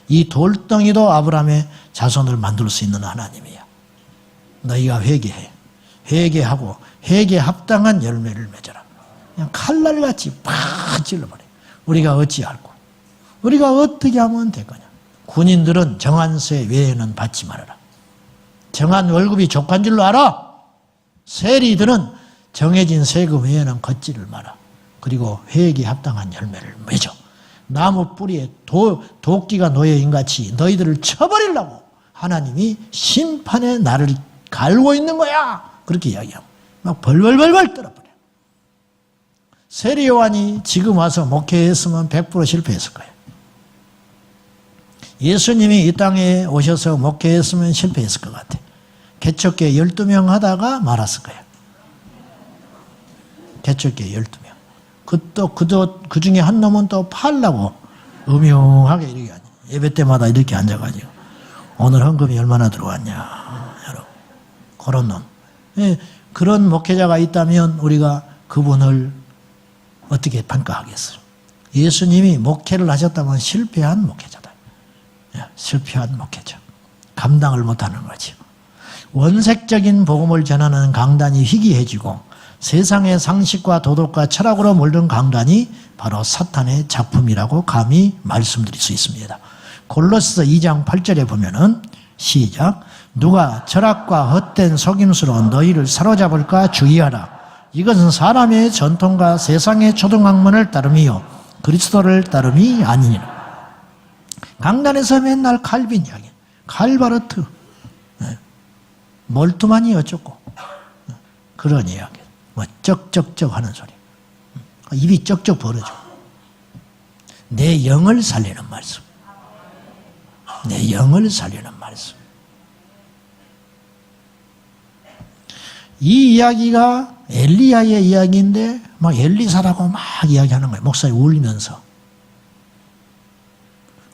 이 돌덩이도 아브라함의 자손을 만들 수 있는 하나님이야. 너희가 회개해. 회개하고 회개에 합당한 열매를 맺어라. 그냥 칼날같이 팍 찔러버려. 우리가 어찌할꼬? 우리가 어떻게 하면 될 거냐? 군인들은 정한세 외에는 받지 말아라. 정한 월급이 족한 줄로 알아. 세리들은 정해진 세금 외에는 걷지를 마라. 그리고 회개에 합당한 열매를 맺어. 나무 뿌리에 도끼가 놓여인같이 너희들을 쳐버리려고 하나님이 심판의 날을 갈고 있는 거야. 그렇게 이야기하고 막 벌벌벌벌 떨어버려. 세례 요한이 지금 와서 목회했으면 100% 실패했을 거예요. 예수님이 이 땅에 오셔서 목회했으면 실패했을 것 같아. 개척교회 12명 하다가 말았을 거예요. 개척교회 12명. 그 중에 한 놈은 또 팔라고 음흉하게 이렇게 앉아. 예배 때마다 이렇게 앉아가지고 오늘 헌금이 얼마나 들어왔냐. 여러분. 그런 놈. 예, 그런 목회자가 있다면 우리가 그분을 어떻게 평가하겠어요? 예수님이 목회를 하셨다면 실패한 목회자다. 예, 실패한 목회자. 감당을 못하는 거죠. 원색적인 복음을 전하는 강단이 희귀해지고 세상의 상식과 도덕과 철학으로 몰든 강단이 바로 사탄의 작품이라고 감히 말씀드릴 수 있습니다. 골로새서 2장 8절에 보면은 시작. 누가 철학과 헛된 속임수로 너희를 사로잡을까 주의하라. 이것은 사람의 전통과 세상의 초등학문을 따름이요 그리스도를 따름이 아니니라. 강단에서 맨날 칼빈 이야기, 칼바르트, 몰트만이 어쩌고 그런 이야기. 뭐 쩍쩍쩍 하는 소리. 입이 쩍쩍 벌어져. 내 영을 살리는 말씀. 내 영을 살리는 말씀. 이 이야기가 엘리야의 이야기인데 막 엘리사라고 막 이야기하는 거예요. 목사님 울리면서.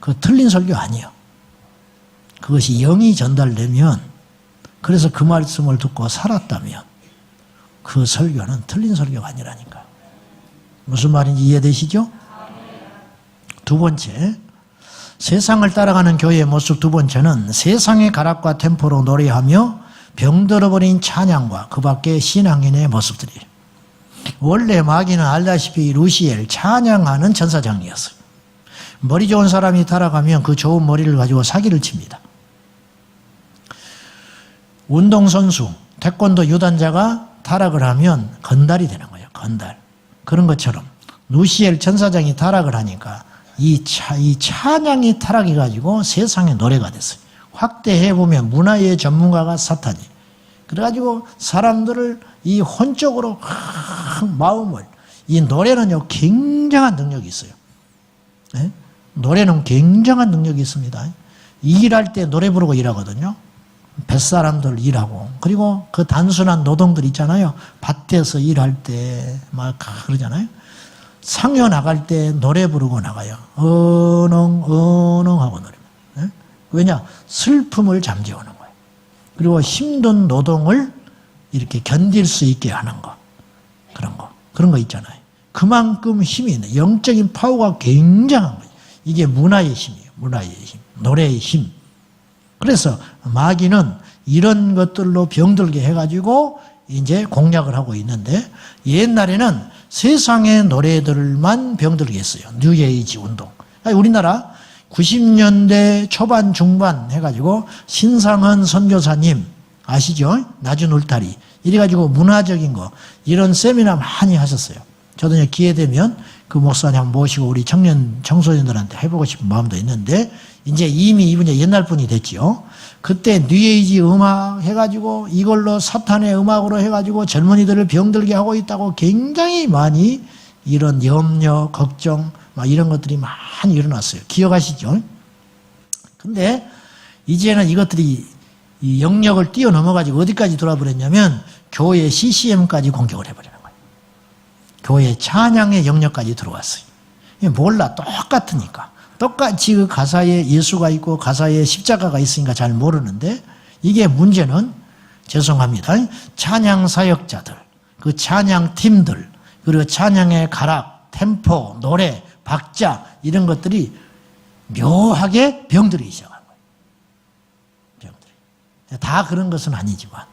그거 틀린 설교 아니에요. 그것이 영이 전달되면 그래서 그 말씀을 듣고 살았다면 그 설교는 틀린 설교가 아니라니까. 무슨 말인지 이해되시죠? 두 번째, 세상을 따라가는 교회의 모습 두 번째는 세상의 가락과 템포로 노래하며 병들어버린 찬양과 그 밖의 신앙인의 모습들이에요. 원래 마귀는 알다시피 루시엘 찬양하는 천사장이었어요. 머리 좋은 사람이 따라가면 그 좋은 머리를 가지고 사기를 칩니다. 운동선수, 태권도 유단자가 타락을 하면 건달이 되는 거예요. 건달. 그런 것처럼 루시엘 천사장이 타락을 하니까 이 찬양이 타락해가지고 세상의 노래가 됐어요. 확대해보면 문화의 전문가가 사탄이. 그래가지고 사람들을 이 혼적으로 마음을, 이 노래는요, 굉장한 능력이 있어요. 네? 노래는 굉장한 능력이 있습니다. 일할 때 노래 부르고 일하거든요. 뱃사람들 일하고, 그리고 그 단순한 노동들 있잖아요. 밭에서 일할 때 막 그러잖아요. 상여 나갈 때 노래 부르고 나가요. 하고 노래. 네? 왜냐? 슬픔을 잠재우는 거예요. 그리고 힘든 노동을 이렇게 견딜 수 있게 하는 거. 그런 거 있잖아요. 그만큼 힘이 있는, 영적인 파워가 굉장한 거예요. 이게 문화의 힘이에요. 문화의 힘. 노래의 힘. 그래서 마귀는 이런 것들로 병들게 해가지고 이제 공략을 하고 있는데, 옛날에는 세상의 노래들만 병들게 했어요. 뉴에이지 운동. 우리나라 90년대 초반 중반 해가지고 신상헌 선교사님 아시죠? 낮은 울타리. 이래가지고 문화적인 거, 이런 세미나 많이 하셨어요. 저도 기회 되면 그 목사님 모시고 우리 청소년들한테 해보고 싶은 마음도 있는데, 이제 이미 이분이 옛날 분이 됐지요. 그때 뉴에이지 음악 해가지고 이걸로 사탄의 음악으로 해가지고 젊은이들을 병들게 하고 있다고 굉장히 많이 이런 염려, 걱정, 막 이런 것들이 많이 일어났어요. 기억하시죠? 근데 이제는 이것들이 이 영역을 뛰어넘어가지고 어디까지 돌아버렸냐면 교회 CCM까지 공격을 해버리는 거예요. 교회 찬양의 영역까지 들어왔어요. 몰라, 똑같으니까. 똑같이 그 가사에 예수가 있고 가사에 십자가가 있으니까 잘 모르는데, 이게 문제는 죄송합니다. 찬양 사역자들, 그 찬양 팀들, 그리고 찬양의 가락, 템포, 노래, 박자 이런 것들이 묘하게 병들기 시작한 거예요. 병들이. 다 그런 것은 아니지만.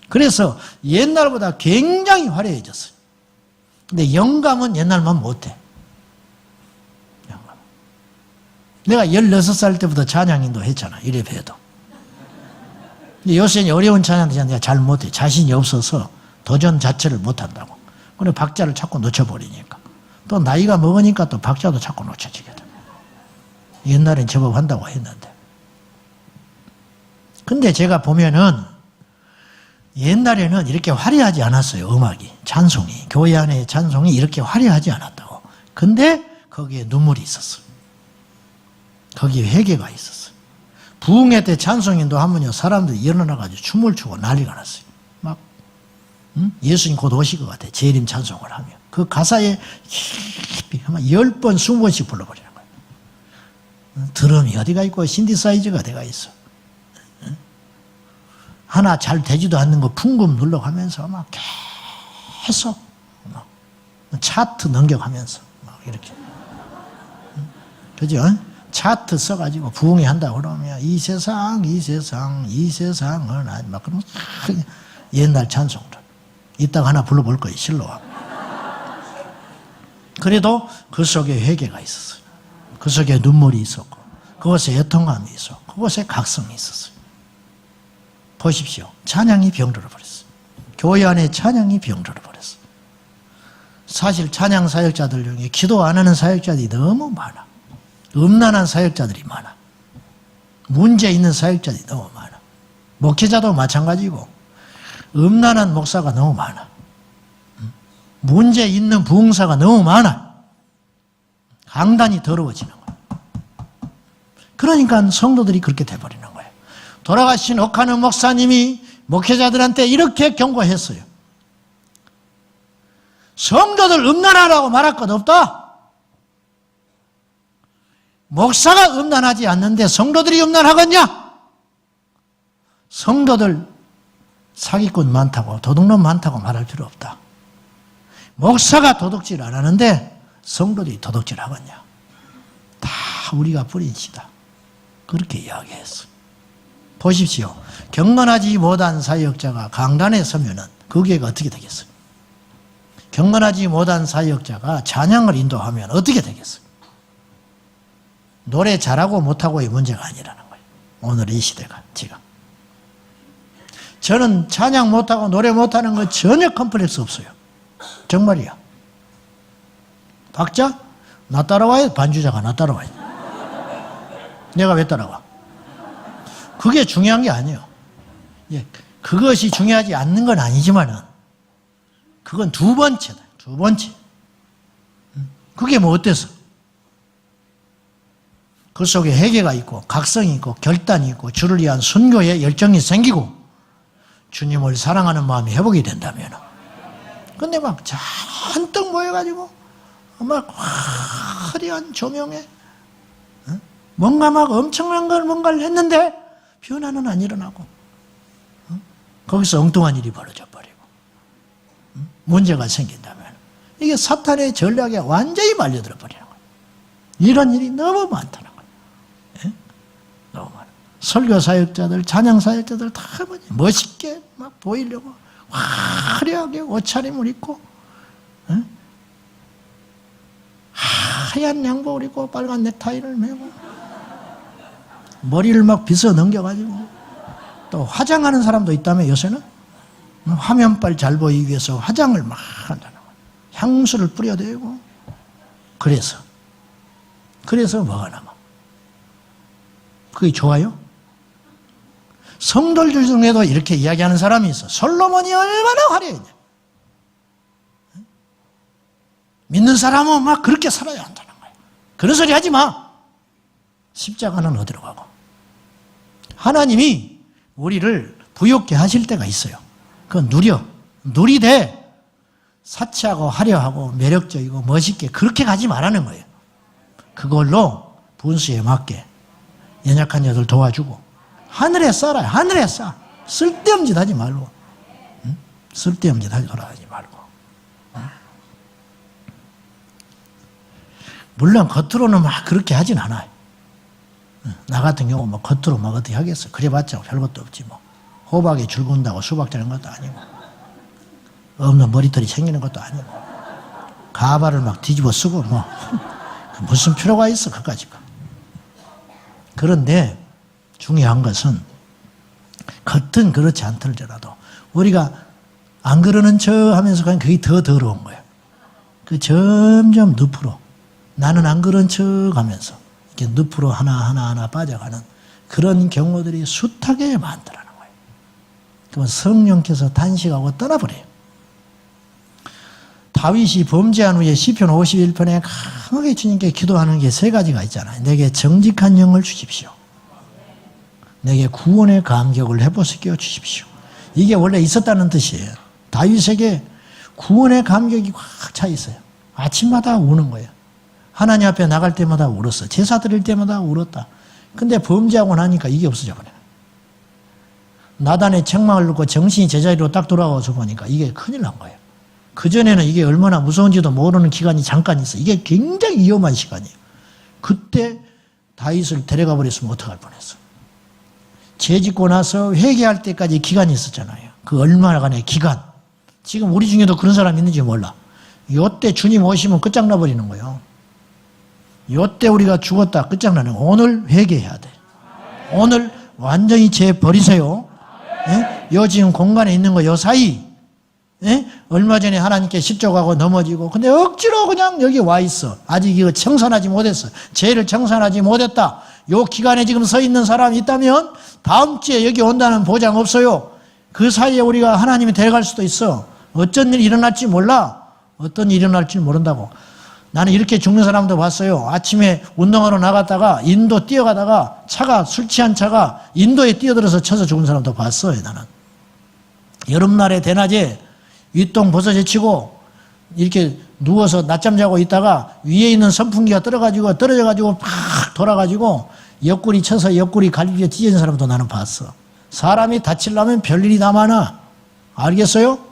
그래서 옛날보다 굉장히 화려해졌어요. 근데 영감은 옛날만 못해. 내가 16살 때부터 찬양인도 했잖아. 이래 봬도. 근데 요새는 어려운 찬양들 내가 잘 못해. 자신이 없어서 도전 자체를 못한다고. 그래 박자를 자꾸 놓쳐버리니까. 또 나이가 먹으니까 또 박자도 자꾸 놓쳐지게 돼. 옛날엔 제법 한다고 했는데. 근데 제가 보면은 옛날에는 이렇게 화려하지 않았어요. 음악이. 찬송이. 교회 안에 찬송이 이렇게 화려하지 않았다고. 근데 거기에 눈물이 있었어요. 거기에 회개가 있었어요. 부흥회 때 찬송인도 하면요, 사람들이 일어나가지고 춤을 추고 난리가 났어요. 막, 예수님 곧 오실 것 같아. 재림 찬송을 하면. 그 가사에 깊이 아마 10번, 20번씩 불러버리는 거예요. 드럼이 어디가 있고, 신디사이저가 어디가 있어. 하나 잘 되지도 않는 거 풍금 눌러가면서 막 계속, 막 차트 넘겨가면서, 막 이렇게. 그죠? 차트 써가지고 부흥회 한다고 그러면 이 세상은 막 그러면 옛날 찬송들 이따가 하나 불러볼 거예요. 실로와. 그래도 그 속에 회개가 있었어요. 그 속에 눈물이 있었고 그곳에 애통함이 있었고 그곳에 각성이 있었어요. 보십시오. 찬양이 병들어 버렸어요. 교회 안에 찬양이 병들어 버렸어요. 사실 찬양 사역자들 중에 기도 안 하는 사역자들이 너무 많아. 음란한 사역자들이 많아. 문제 있는 사역자들이 너무 많아. 목회자도 마찬가지고 음란한 목사가 너무 많아. 문제 있는 부흥사가 너무 많아. 강단이 더러워지는 거야. 그러니까 성도들이 그렇게 돼버리는 거예요. 돌아가신 옥하는 목사님이 목회자들한테 이렇게 경고했어요. 성도들 음란하라고 말할 것 없다. 목사가 음란하지 않는데 성도들이 음란하겠냐? 성도들 사기꾼 많다고 도둑놈 많다고 말할 필요 없다. 목사가 도둑질 안 하는데 성도들이 도둑질 하겠냐? 다 우리가 뿌린 씨다. 그렇게 이야기했어. 보십시오. 경건하지 못한 사역자가 강단에 서면은 그 교회가 어떻게 되겠어요? 경건하지 못한 사역자가 찬양을 인도하면 어떻게 되겠어요? 노래 잘하고 못하고의 문제가 아니라는 거예요. 오늘 이 시대가 지금. 저는 찬양 못하고 노래 못하는 거 전혀 컴플렉스 없어요. 정말이야. 박자? 나 따라와야 반주자가 나 따라와야 내가 왜 따라와? 그게 중요한 게 아니에요. 예, 그것이 중요하지 않는 건 아니지만은 그건 두 번째다. 두 번째. 그게 뭐 어때서? 그 속에 회개가 있고 각성이 있고 결단이 있고 주를 위한 순교의 열정이 생기고 주님을 사랑하는 마음이 회복이 된다면 근데 막 잔뜩 모여가지고 막 화려한 조명에 뭔가 막 엄청난 걸 뭔가를 했는데 변화는 안 일어나고 거기서 엉뚱한 일이 벌어져 버리고 문제가 생긴다면 이게 사탄의 전략에 완전히 말려들어 버리는 거예요. 이런 일이 너무 많다는 거예요. 예? 너무 많아요. 설교 사역자들, 찬양 사역자들 다 멋있게 막 보이려고 화려하게 옷차림을 입고 하얀 양복을 입고 빨간 넥타이를 메고 머리를 막 빗어 넘겨가지고 또 화장하는 사람도 있다며 요새는 화면빨 잘 보이기 위해서 화장을 막 한다는 거예요. 향수를 뿌려대고 그래서 뭐가 남아? 그게 좋아요? 성도들 중에도 이렇게 이야기하는 사람이 있어. 솔로몬이 얼마나 화려했냐. 믿는 사람은 막 그렇게 살아야 한다는 거예요. 그런 소리 하지 마. 십자가는 어디로 가고. 하나님이 우리를 부욕케 하실 때가 있어요. 그건 누리되 사치하고 화려하고 매력적이고 멋있게 그렇게 가지 말라는 거예요. 그걸로 분수에 맞게 연약한 자들 도와주고 하늘에 쏴라. 하늘에 쏴. 쓸데없는 짓 하지 말고. 응? 쓸데없는 짓 하지 말고. 응? 물론 겉으로는 막 그렇게 하진 않아요. 응? 나 같은 경우 뭐 겉으로 막 어떻게 하겠어. 그래봤자 별것도 없지 뭐. 호박에 줄 군다고 수박 되는 것도 아니고 없는 머리털이 생기는 것도 아니고 가발을 막 뒤집어 쓰고 뭐 무슨 필요가 있어 그까짓 거. 그런데 중요한 것은 겉은 그렇지 않더라도 우리가 안 그러는 척 하면서 그냥 그게 더 더러운 거예요. 그 점점 늪으로 나는 안 그런 척 하면서 이렇게 늪으로 하나하나 빠져가는 그런 경우들이 숱하게 많더라는 거예요. 그러면 성령께서 단식하고 떠나버려요. 다윗이 범죄한 후에 시편 51편에 강하게 주님께 기도하는 게 세 가지가 있잖아요. 내게 정직한 영을 주십시오. 내게 구원의 감격을 해보시게 주십시오. 이게 원래 있었다는 뜻이에요. 다윗에게 구원의 감격이 꽉 차 있어요. 아침마다 우는 거예요. 하나님 앞에 나갈 때마다 울었어. 제사 드릴 때마다 울었다. 근데 범죄하고 나니까 이게 없어져 버려요. 나단의 책망을 듣고 정신이 제자리로 딱 돌아와서 보니까 이게 큰일 난 거예요. 그전에는 이게 얼마나 무서운지도 모르는 기간이 잠깐 있어. 이게 굉장히 위험한 시간이에요. 그때 다윗을 데려가 버렸으면 어떡할 뻔했어. 죄 짓고 나서 회개할 때까지 기간이 있었잖아요. 그 얼마간의 기간. 지금 우리 중에도 그런 사람 있는지 몰라. 요때 주님 오시면 끝장나 버리는 거예요. 요때 우리가 죽었다 끝장나는 거예요. 오늘 회개해야 돼. 오늘 완전히 죄 버리세요. 예? 요 지금 공간에 있는 거 요 사이 예? 얼마 전에 하나님께 십조가고 넘어지고 근데 억지로 그냥 여기 와 있어. 아직 이거 청산하지 못했어. 죄를 청산하지 못했다. 요 기간에 지금 서 있는 사람이 있다면 다음 주에 여기 온다는 보장 없어요. 그 사이에 우리가 하나님이 데려갈 수도 있어. 어쩐 일이 일어날지 몰라. 어떤 일이 일어날지 모른다고. 나는 이렇게 죽는 사람도 봤어요. 아침에 운동하러 나갔다가 인도 뛰어가다가 술 취한 차가 인도에 뛰어들어서 쳐서 죽은 사람도 봤어요. 나는. 여름날에 대낮에 윗동 벗어제치고 이렇게 누워서 낮잠 자고 있다가 위에 있는 선풍기가 떨어져가지고 팍 돌아가지고 옆구리 쳐서 옆구리 갈비에 찢어진 사람도 나는 봤어. 사람이 다치려면 별일이 다 많아. 알겠어요?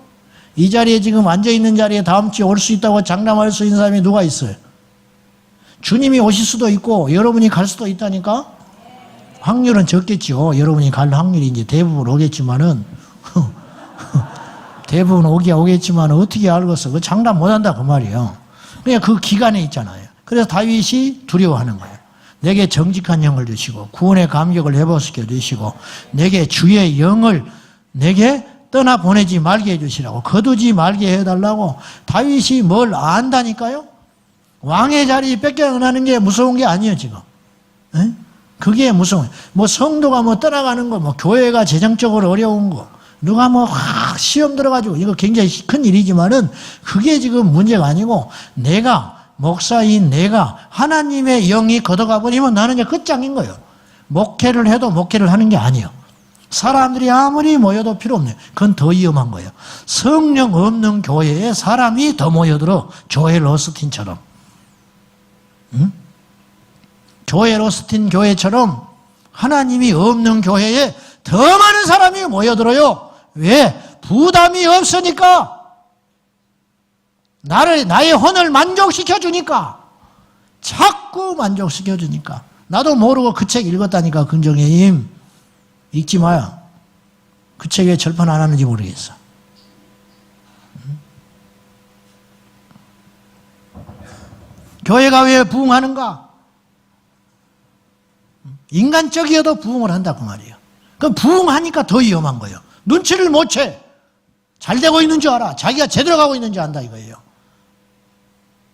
이 자리에 지금 앉아있는 자리에 다음 주에 올 수 있다고 장담할 수 있는 사람이 누가 있어요? 주님이 오실 수도 있고 여러분이 갈 수도 있다니까? 확률은 적겠죠. 여러분이 갈 확률이 이제 대부분 오겠지만은 대부분 오겠지만 어떻게 알겠어? 그 장담 못한다 그 말이에요. 그냥 그 기간에 있잖아요. 그래서 다윗이 두려워하는 거예요. 내게 정직한 영을 주시고 구원의 감격을 해보시게 해주시고 내게 주의 영을 내게 떠나보내지 말게 해주시라고 거두지 말게 해달라고. 다윗이 뭘 안다니까요? 왕의 자리 뺏겨가는 게 무서운 게 아니에요, 지금. 에? 그게 무서워요. 뭐 성도가 뭐 떠나가는 거, 뭐 교회가 재정적으로 어려운 거, 누가 뭐 확 시험 들어가지고 이거 굉장히 큰 일이지만은 그게 지금 문제가 아니고 내가 목사인 내가 하나님의 영이 걷어가 버리면 나는 이제 끝장인 거예요. 목회를 해도 목회를 하는 게 아니에요. 사람들이 아무리 모여도 필요 없네요. 그건 더 위험한 거예요. 성령 없는 교회에 사람이 더 모여들어. 조엘 오스틴처럼. 응? 조엘 오스틴 교회처럼 하나님이 없는 교회에 더 많은 사람이 모여들어요. 왜? 부담이 없으니까. 나의 혼을 만족시켜주니까. 자꾸 만족시켜주니까. 나도 모르고 그 책 읽었다니까, 긍정의 힘. 읽지 마요. 그 책에 절판 안 하는지 모르겠어. 교회가 왜 부흥하는가? 인간적이어도 부흥을 한다고 말이에요. 그럼 부흥하니까 더 위험한 거예요. 눈치를 못 채. 잘 되고 있는 줄 알아. 자기가 제대로 가고 있는 줄 안다 이거예요.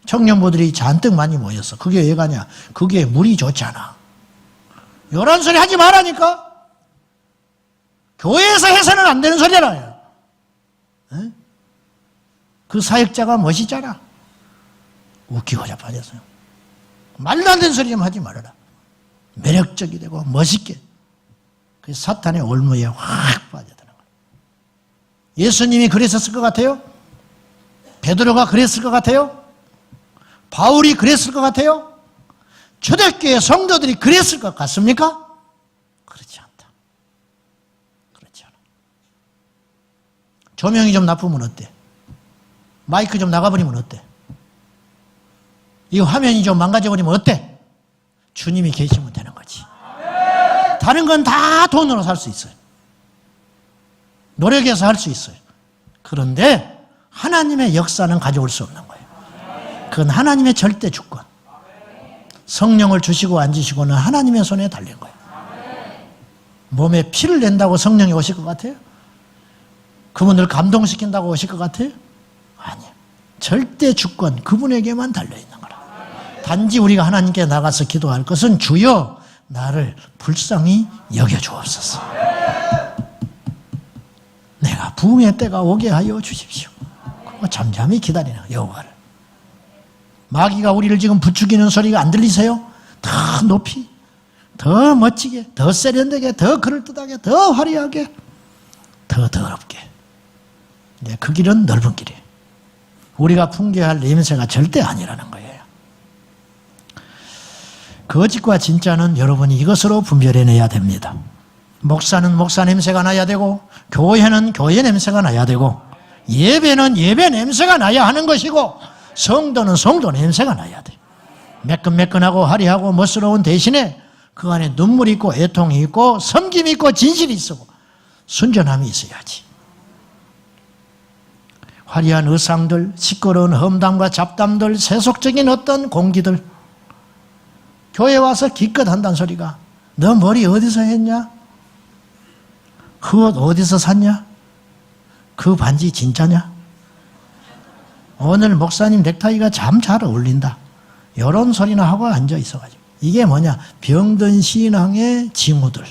청년부들이 잔뜩 많이 모였어. 그게 왜 가냐? 그게 물이 좋잖아. 요런 소리 하지 말라니까. 교회에서 해서는 안 되는 소리잖아요. 에? 그 사역자가 멋있잖아. 웃기고 자빠졌어요. 말도 안 되는 소리 좀 하지 말아라. 매력적이 되고 멋있게. 그 사탄의 올무에 확 빠져드는 거예요. 예수님이 그랬었을 것 같아요? 베드로가 그랬을 것 같아요? 바울이 그랬을 것 같아요? 초대교회 성도들이 그랬을 것 같습니까? 그렇지 않다. 그렇지 않아. 조명이 좀 나쁘면 어때? 마이크 좀 나가버리면 어때? 이 화면이 좀 망가져버리면 어때? 주님이 계시면 되는 거지. 다른 건 다 돈으로 살 수 있어요. 노력해서 할 수 있어요. 그런데 하나님의 역사는 가져올 수 없는 거예요. 그건 하나님의 절대 주권. 성령을 주시고 안 주시고는 하나님의 손에 달린 거예요. 몸에 피를 낸다고 성령이 오실 것 같아요? 그분을 감동시킨다고 오실 것 같아요? 아니에요. 절대 주권, 그분에게만 달려있는 거라. 단지 우리가 하나님께 나가서 기도할 것은 주여 나를 불쌍히 여겨주옵소서. 내가 부흥의 때가 오게 하여 주십시오. 그거 잠잠히 기다리는 여호와를. 마귀가 우리를 지금 부추기는 소리가 안 들리세요? 더 높이, 더 멋지게, 더 세련되게, 더 그럴듯하게, 더 화려하게, 더 더럽게. 네, 그 길은 넓은 길이에요. 우리가 풍겨할 냄새가 절대 아니라는 거예요. 거짓과 진짜는 여러분이 이것으로 분별해내야 됩니다. 목사는 목사 냄새가 나야 되고, 교회는 교회 냄새가 나야 되고, 예배는 예배 냄새가 나야 하는 것이고, 성도는 성도 냄새가 나야 돼. 매끈매끈하고 화려하고 멋스러운 대신에 그 안에 눈물이 있고 애통이 있고 섬김이 있고 진실이 있고 순전함이 있어야지. 화려한 의상들, 시끄러운 험담과 잡담들, 세속적인 어떤 공기들, 교회 와서 기껏 한다는 소리가 너 머리 어디서 했냐? 그 옷 어디서 샀냐? 그 반지 진짜냐? 오늘 목사님 넥타이가 참 잘 어울린다. 이런 소리나 하고 앉아 있어가지고. 이게 뭐냐? 병든 신앙의 징후들.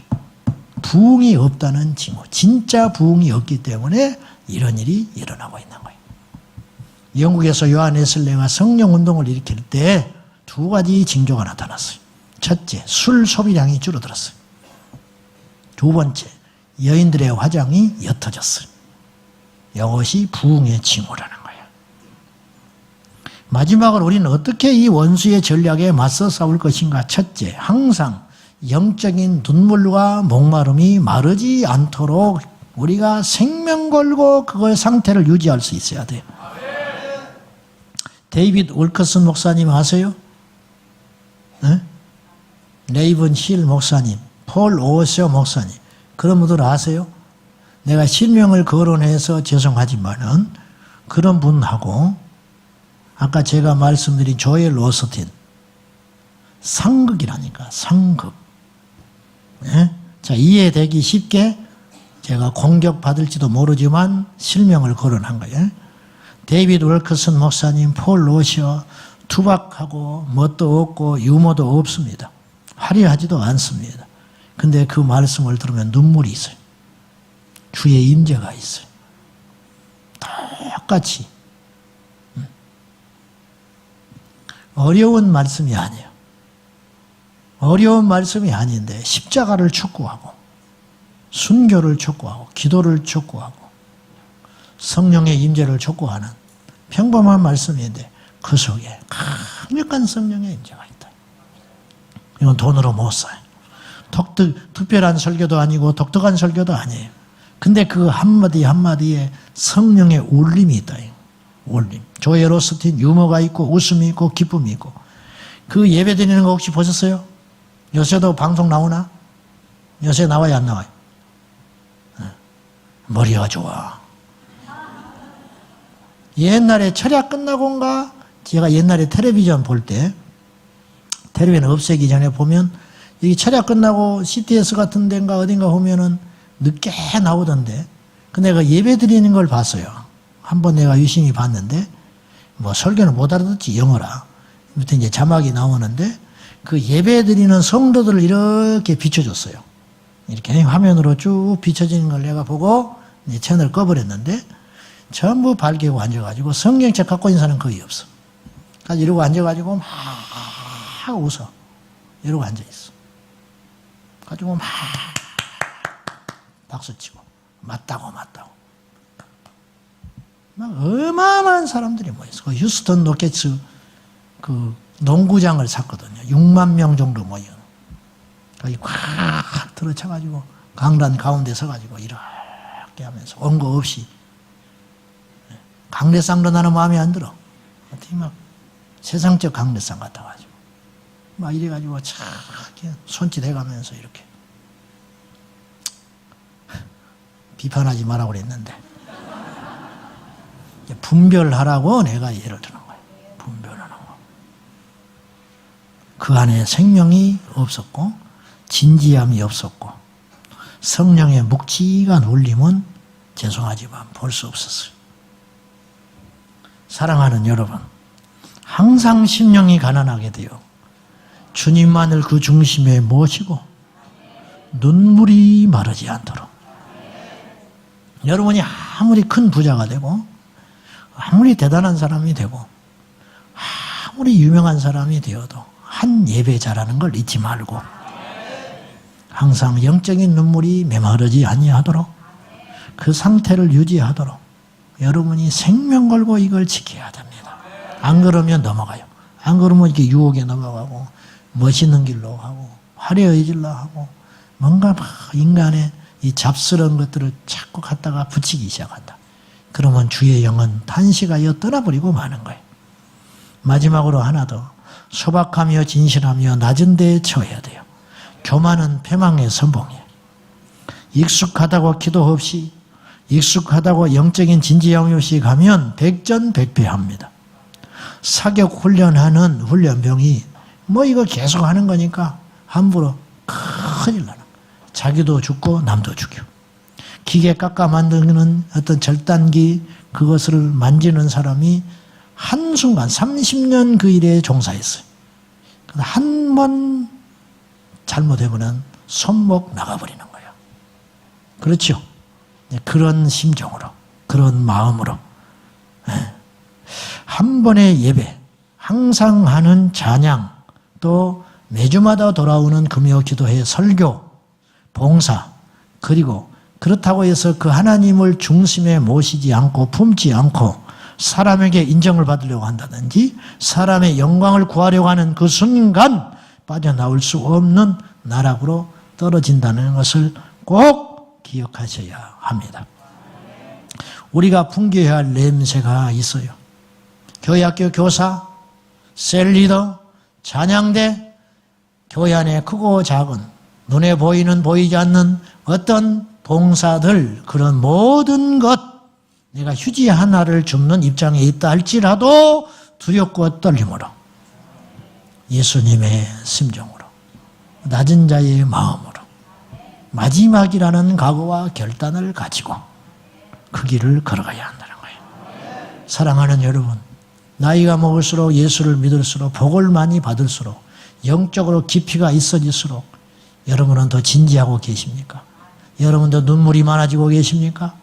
부흥이 없다는 징후. 진짜 부흥이 없기 때문에 이런 일이 일어나고 있는 거예요. 영국에서 요한 웨슬레가 성령운동을 일으킬 때 두 가지 징조가 나타났어요. 첫째, 술 소비량이 줄어들었어요. 두 번째, 여인들의 화장이 옅어졌어요. 이것이 부흥의 징후라는 거예요. 마지막으로 우리는 어떻게 이 원수의 전략에 맞서 싸울 것인가? 첫째, 항상 영적인 눈물과 목마름이 마르지 않도록 우리가 생명 걸고 그거의 상태를 유지할 수 있어야 돼요. 데이빗 월커슨 목사님 아세요? 네? 레이븐 힐 목사님, 폴 오셔 목사님, 그런 분들 아세요? 내가 실명을 거론해서 죄송하지만은 그런 분하고 아까 제가 말씀드린 조엘 오스틴 상극이라니까, 상극. 네? 자, 이해되기 쉽게 제가 공격받을지도 모르지만 실명을 거론한 거예요. 데이빗 월커슨 목사님, 폴 오셔 투박하고 멋도 없고 유머도 없습니다. 화려하지도 않습니다. 근데 그 말씀을 들으면 눈물이 있어요. 주의 임재가 있어요. 똑같이. 어려운 말씀이 아니에요. 어려운 말씀이 아닌데 십자가를 촉구하고 순교를 촉구하고 기도를 촉구하고 성령의 임재를 촉구하는 평범한 말씀인데 그 속에 강력한 성령의 임재가 있다. 이건 돈으로 못 사요. 특별한 설교도 아니고 독특한 설교도 아니에요. 근데 그 한마디 한마디에 성령의 울림이 있다. 울림. 조엘 오스틴 유머가 있고 웃음이 있고 기쁨이 있고. 그 예배 드리는 거 혹시 보셨어요? 요새도 방송 나오나? 요새 나와요 안 나와요? 머리가 좋아. 옛날에 철야 끝나고인가 제가 옛날에 텔레비전 볼 때 텔레비전 없애기 전에 보면 이 철야 끝나고 CTS 같은 데인가 어딘가 보면은 늦게 나오던데 근데 내가 예배 드리는 걸 봤어요. 한번 내가 유심히 봤는데 뭐 설교는 못 알아듣지 영어라. 밑에 이제 자막이 나오는데 그 예배 드리는 성도들을 이렇게 비춰줬어요. 이렇게 화면으로 쭉 비춰지는 걸 내가 보고 이제 채널 꺼버렸는데 전부 발개고 앉아가지고 성경책 갖고 있는 사람은 거의 없어. 그래서 이러고 앉아가지고 막 웃어. 이러고 앉아있어. 가지고 막 박수치고 맞다고 막 어마어마한 사람들이 모였어. 그 휴스턴 로켓츠 그 농구장을 샀거든요. 6만 명 정도 모여. 거기 꽉 들어차가지고 강단 가운데 서가지고 이렇게 하면서 원고 없이 강대상도 나는 마음에 안 들어. 어떻게 막 세상적 강대상 같아가지고 막 이래가지고 참 손짓 해가면서 이렇게 비판하지 말라고 그랬는데 분별하라고 내가 예를 드는 거예요. 분별하는 거. 그 안에 생명이 없었고 진지함이 없었고 성령의 묵직한 울림은 죄송하지만 볼 수 없었어요. 사랑하는 여러분, 항상 심령이 가난하게 되어 주님만을 그 중심에 모시고 눈물이 마르지 않도록 여러분이 아무리 큰 부자가 되고 아무리 대단한 사람이 되고 아무리 유명한 사람이 되어도 한 예배자라는 걸 잊지 말고 항상 영적인 눈물이 메마르지 아니하도록 그 상태를 유지하도록 여러분이 생명 걸고 이걸 지켜야 됩니다. 안 그러면 넘어가요. 안 그러면 이렇게 유혹에 넘어가고 멋있는 길로 하고 화려해질러 하고 뭔가 막 인간의 이 잡스러운 것들을 자꾸 갖다가 붙이기 시작한다. 그러면 주의 영은 탄식하여 떠나버리고 마는 거예요. 마지막으로 하나 더 소박하며 진실하며 낮은 데에 처해야 돼요. 교만은 패망의 선봉이에요. 익숙하다고 기도 없이 익숙하다고 영적인 진지함이 없이 가면 백전백패합니다. 사격 훈련하는 훈련병이 뭐 이거 계속 하는 거니까 함부로 큰일 나는 자기도 죽고 남도 죽여. 기계 깎아 만드는 어떤 절단기 그것을 만지는 사람이 한순간 30년 그 일에 종사했어요. 한 번 잘못해보면 손목 나가버리는 거예요. 그렇죠? 그런 심정으로 그런 마음으로 한 번의 예배 항상 하는 찬양 또 매주마다 돌아오는 금요 기도회 설교 봉사 그리고 그렇다고 해서 그 하나님을 중심에 모시지 않고 품지 않고 사람에게 인정을 받으려고 한다든지 사람의 영광을 구하려고 하는 그 순간 빠져나올 수 없는 나락으로 떨어진다는 것을 꼭 기억하셔야 합니다. 우리가 풍기해야 할 냄새가 있어요. 교회학교 교사, 셀리더, 찬양대, 교회 안에 크고 작은 눈에 보이는 보이지 않는 어떤 봉사들 그런 모든 것 내가 휴지 하나를 줍는 입장에 있다 할지라도 두렵고 떨림으로 예수님의 심정으로 낮은 자의 마음으로 마지막이라는 각오와 결단을 가지고 그 길을 걸어가야 한다는 거예요. 사랑하는 여러분, 나이가 먹을수록 예수를 믿을수록 복을 많이 받을수록 영적으로 깊이가 있어질수록 여러분은 더 진지하고 계십니까? 여러분도 눈물이 많아지고 계십니까?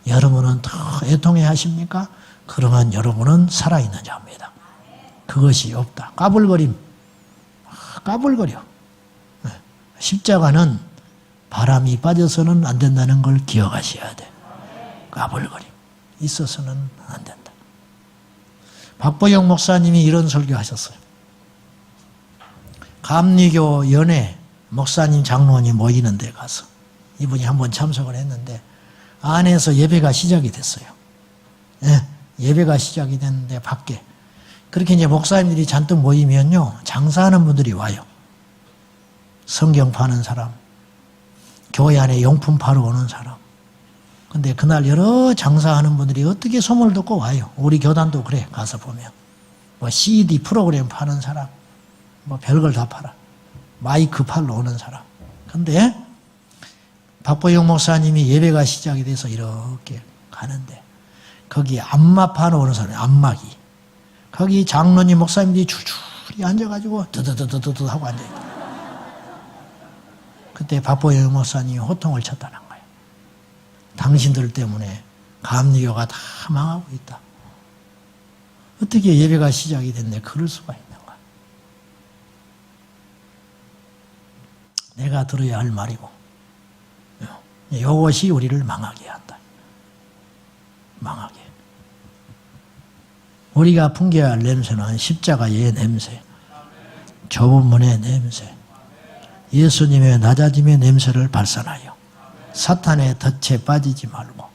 여러분은 더 애통해 하십니까? 그러면 여러분은 살아있는 자입니다. 그것이 없다. 까불거림. 까불거려. 십자가는 바람이 빠져서는 안 된다는 걸 기억하셔야 돼. 까불거림. 있어서는 안 된다. 박보영 목사님이 이런 설교하셨어요. 감리교 연회 목사님 장로원이 모이는 데 가서 이분이 한번 참석을 했는데 안에서 예배가 시작이 됐어요. 예배가 시작이 됐는데 밖에 그렇게 이제 목사님들이 잔뜩 모이면요 장사하는 분들이 와요. 성경 파는 사람, 교회 안에 용품 파러 오는 사람. 근데 그날 여러 장사하는 분들이 어떻게 소문을 듣고 와요. 우리 교단도 그래 가서 보면 뭐 CD 프로그램 파는 사람, 뭐 별걸 다 팔아. 마이크 팔러 오는 사람. 근데 박보영 목사님이 예배가 시작이 돼서 이렇게 가는데 거기 안마 파러 오는 사람이 안마기. 거기 장로님 목사님들이 줄줄이 앉아가지고 드드드드드 하고 앉아있다. 그때 박보영 목사님이 호통을 쳤다는 거예요. 당신들 때문에 감리교가 다 망하고 있다. 어떻게 예배가 시작이 됐네. 그럴 수가 있는 거야. 내가 들어야 할 말이고 이것이 우리를 망하게 한다. 망하게. 우리가 풍겨야 할 냄새는 십자가의 냄새, 좁은 문의 냄새, 예수님의 낮아짐의 냄새를 발산하여 사탄의 덫에 빠지지 말고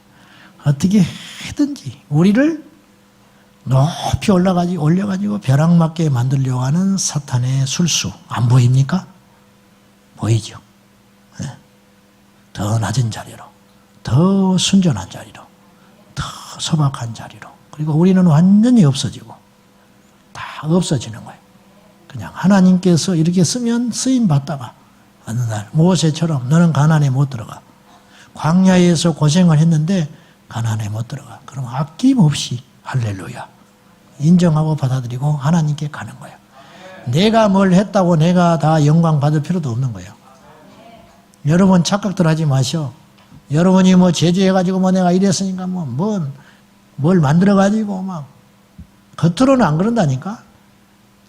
어떻게 해든지 우리를 높이 올려가지고 벼락맞게 만들려고 하는 사탄의 술수 안 보입니까? 보이죠. 더 낮은 자리로, 더 순전한 자리로, 더 소박한 자리로. 그리고 우리는 완전히 없어지고 다 없어지는 거예요. 그냥 하나님께서 이렇게 쓰면 쓰임 받다가 어느 날 모세처럼 너는 가나안에 못 들어가. 광야에서 고생을 했는데 가나안에 못 들어가. 그럼 아낌없이 할렐루야 인정하고 받아들이고 하나님께 가는 거예요. 내가 뭘 했다고 내가 다 영광 받을 필요도 없는 거예요. 여러분 착각들 하지 마셔. 여러분이 뭐 제주해가지고 뭐 내가 이랬으니까 뭘 만들어가지고 막 겉으로는 안 그런다니까.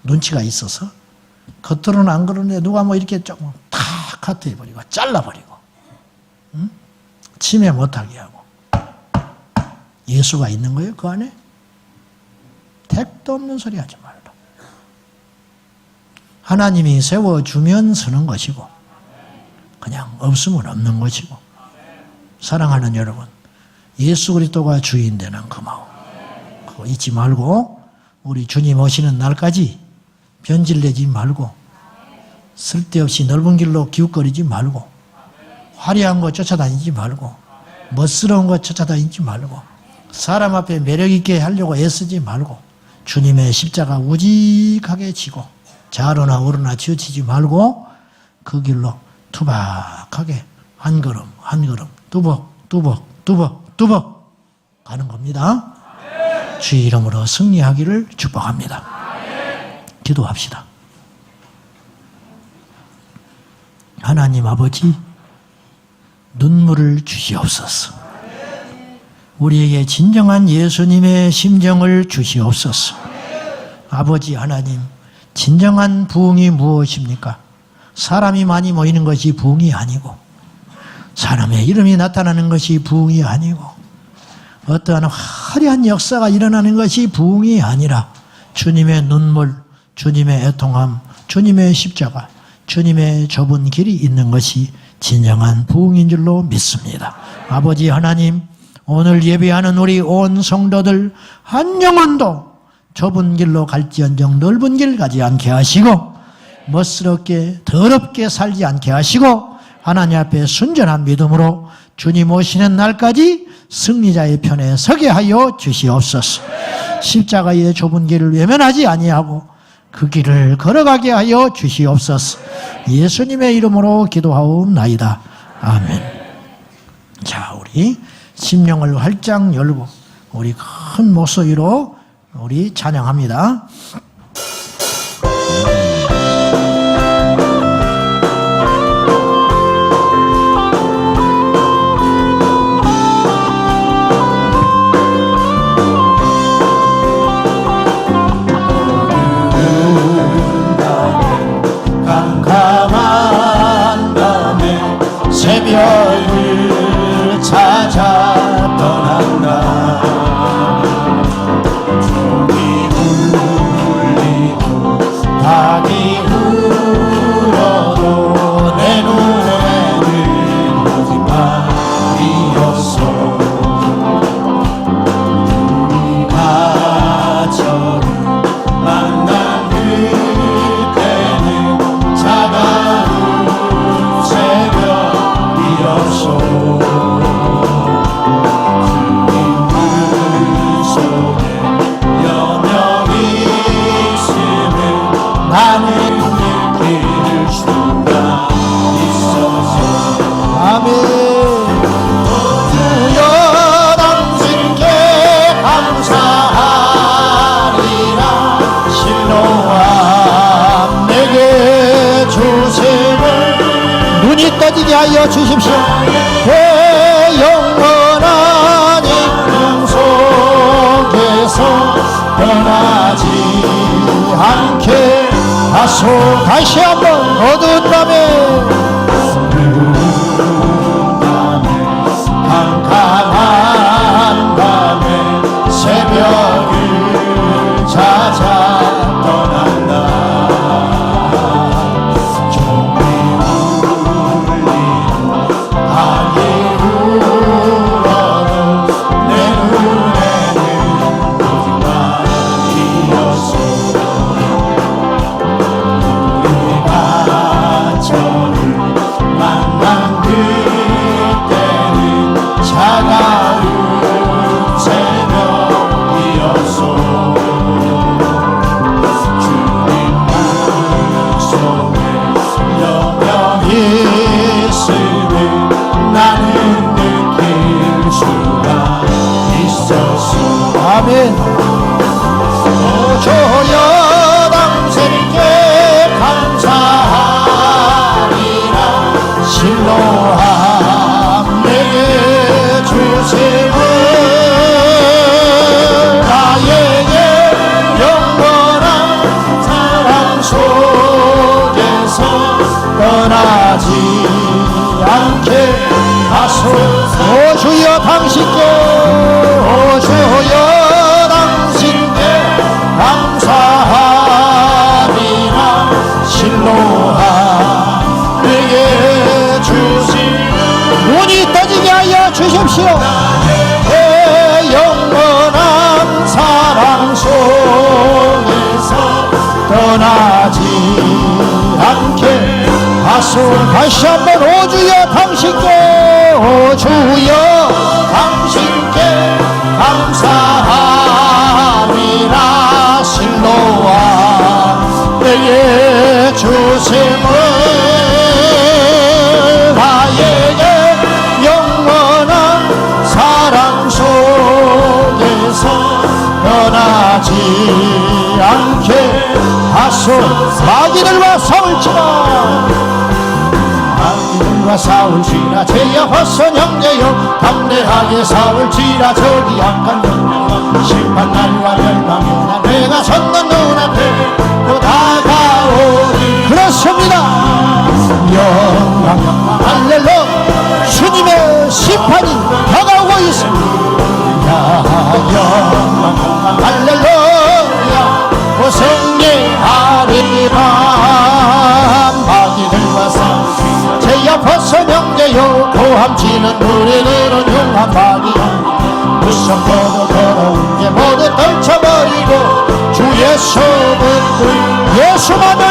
눈치가 있어서 겉으로는 안 그러는데 누가 뭐 이렇게 조금 탁 카트해버리고 잘라버리고 응? 침해 못하게 하고 예수가 있는 거예요 그 안에? 택도 없는 소리 하지 말라. 하나님이 세워주면 서는 것이고 그냥 없으면 없는 것이고. 사랑하는 여러분, 예수 그리스도가 주인 되는 그 마음 그거 잊지 말고 우리 주님 오시는 날까지 변질내지 말고 쓸데없이 넓은 길로 기웃거리지 말고 화려한 거 쫓아다니지 말고 멋스러운 거 쫓아다니지 말고 사람 앞에 매력 있게 하려고 애쓰지 말고 주님의 십자가 우직하게 지고 좌로나 우로나 치우치지 말고 그 길로 투박하게 한 걸음 한 걸음 뚜벅 가는 겁니다. 주의 이름으로 승리하기를 축복합니다. 기도합시다. 하나님 아버지, 눈물을 주시옵소서. 우리에게 진정한 예수님의 심정을 주시옵소서. 아버지 하나님, 진정한 부흥이 무엇입니까? 사람이 많이 모이는 것이 부흥이 아니고 사람의 이름이 나타나는 것이 부흥이 아니고 어떠한 화려한 역사가 일어나는 것이 부흥이 아니라 주님의 눈물, 주님의 애통함, 주님의 십자가, 주님의 좁은 길이 있는 것이 진정한 부흥인 줄로 믿습니다. 아버지 하나님, 오늘 예배하는 우리 온 성도들 한 영혼도 좁은 길로 갈지언정 넓은 길 가지 않게 하시고 멋스럽게 더럽게 살지 않게 하시고 하나님 앞에 순전한 믿음으로 주님 오시는 날까지 승리자의 편에 서게 하여 주시옵소서. 십자가의 좁은 길을 외면하지 아니하고 그 길을 걸어가게 하여 주시옵소서. 예수님의 이름으로 기도하옵나이다. 아멘. 자, 우리 심령을 활짝 열고 우리 큰 목소리로 우리 찬양합니다. 캄캄한 밤에 새벽을 찾아 떠난다. 종이 울리고 닭이 울어도 내 눈에는 오직 말이었어. 가처럼 만난 그때는 차가운 새벽이었어. 주님 그 속에 여명이 있음을 나는 느낄 수가 있었어. 아멘. 주여 당신께 감사하리라. 실로암 내게 주심을 눈이 떠지게 하여 주십시오. 그 영원한 인생 속에서 떠나지 않게 하소. 다시 한번 어두운 밤에 캄캄한 밤에 새벽을 찾아 떠난다. 종이 울리고 닭이 울어도 내 눈에는 오직 말이었어. 우리가 저를 만난 그때는 차가운 새벽이었어. 주님 속에 여명이 있음을 나는 느낄 수가 있었어. 아멘. 주여 당신께 감사하리라. 실로암 내게 주심을 나에게 영원한 사랑 속에서 떠나지 않게 하소서. 오 주여 당신께 오 주여 당신께 감사하리라. 실로암 내게 주심을 눈이 떠지게 하여 주십시오. 내 영원한 사랑 속에서 떠나지 않게 하소. 다시 한번 오 주여 당신께 오 주여 당신께 감사하리라. 실로암 내게 주심을 나에게 영원한 사랑 속에서 떠나지 않게 하소. 마귀들과 싸울지라 마귀들과 싸울지라 제압하선 형제여. 담대하게 싸울지라 저기 약한 영령아. 심판날과 멸망이나 내가 섰는 눈앞에 또 다가오리. 그렇습니다. 영광 영광 할렐루야. 주님의 심판이 다가오고 있습니다. 영광 영광 할렐루야. 고생예하리라. 마귀들과 싸우시라 제압하선 형제여. 고함치는 우리들은 흉한 마귀야. 무섭고도 더러운 게 모두 떨쳐버리고 주 예수분들 예수만을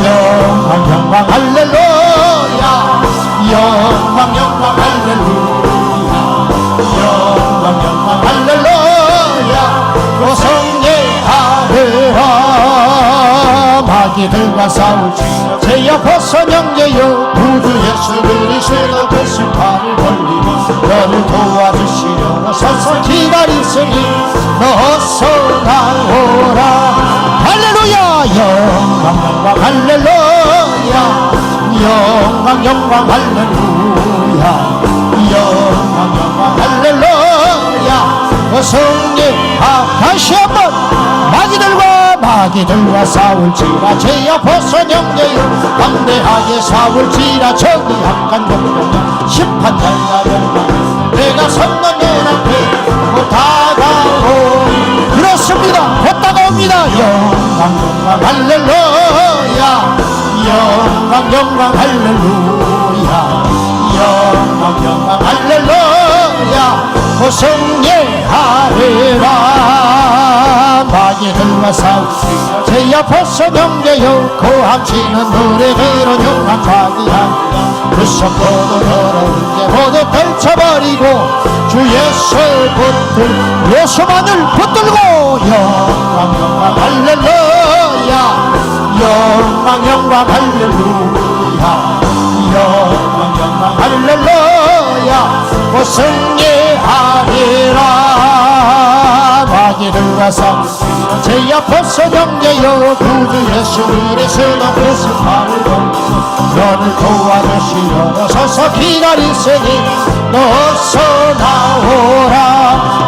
영광 영광 할렐루야. 영광 영광 할렐루야. 영광 영광 할렐루야. 고성예하리라. 마귀들과 싸울지라 제압하선 형제여. 구주 예수 그리스도 그 심판을 벌리고 너를 도와주시려고 서서 기다리시니 너 어서 할렐루야 영광 영광 할렐루야 영광 영광 할렐루야 영광 영광 할렐루야 성령 다시 한번 마귀들과 싸울지라 제 앞에서 영예여 담대하게 싸울지라 저기 약간 공동력 심판자가 열방 내가 선건 눈앞에 곧 다가오리 그렇습니다 곧 다가옵니다 영광 영광 할렐루야 영광 영광 할렐루야 영광 영광 할렐루야 승리하리라 마귀들과 싸우시라 제 앞에서 경계여 고함치는 노래들은 영광 마귀하리라 그 선포도 더러운 게 모두 펼쳐버리고 주 예수 예수만을 붙들고 영광 영광 할렐루야 영광 영광 할렐루야 영광 영광 할렐루야 승리하리라 마귀들과 싸우시라 제 앞에서 경계여 구주 예수 그리스도 크리스파를 던지고 너를 도와주시려 서서 기다리시니 너 어서 나오라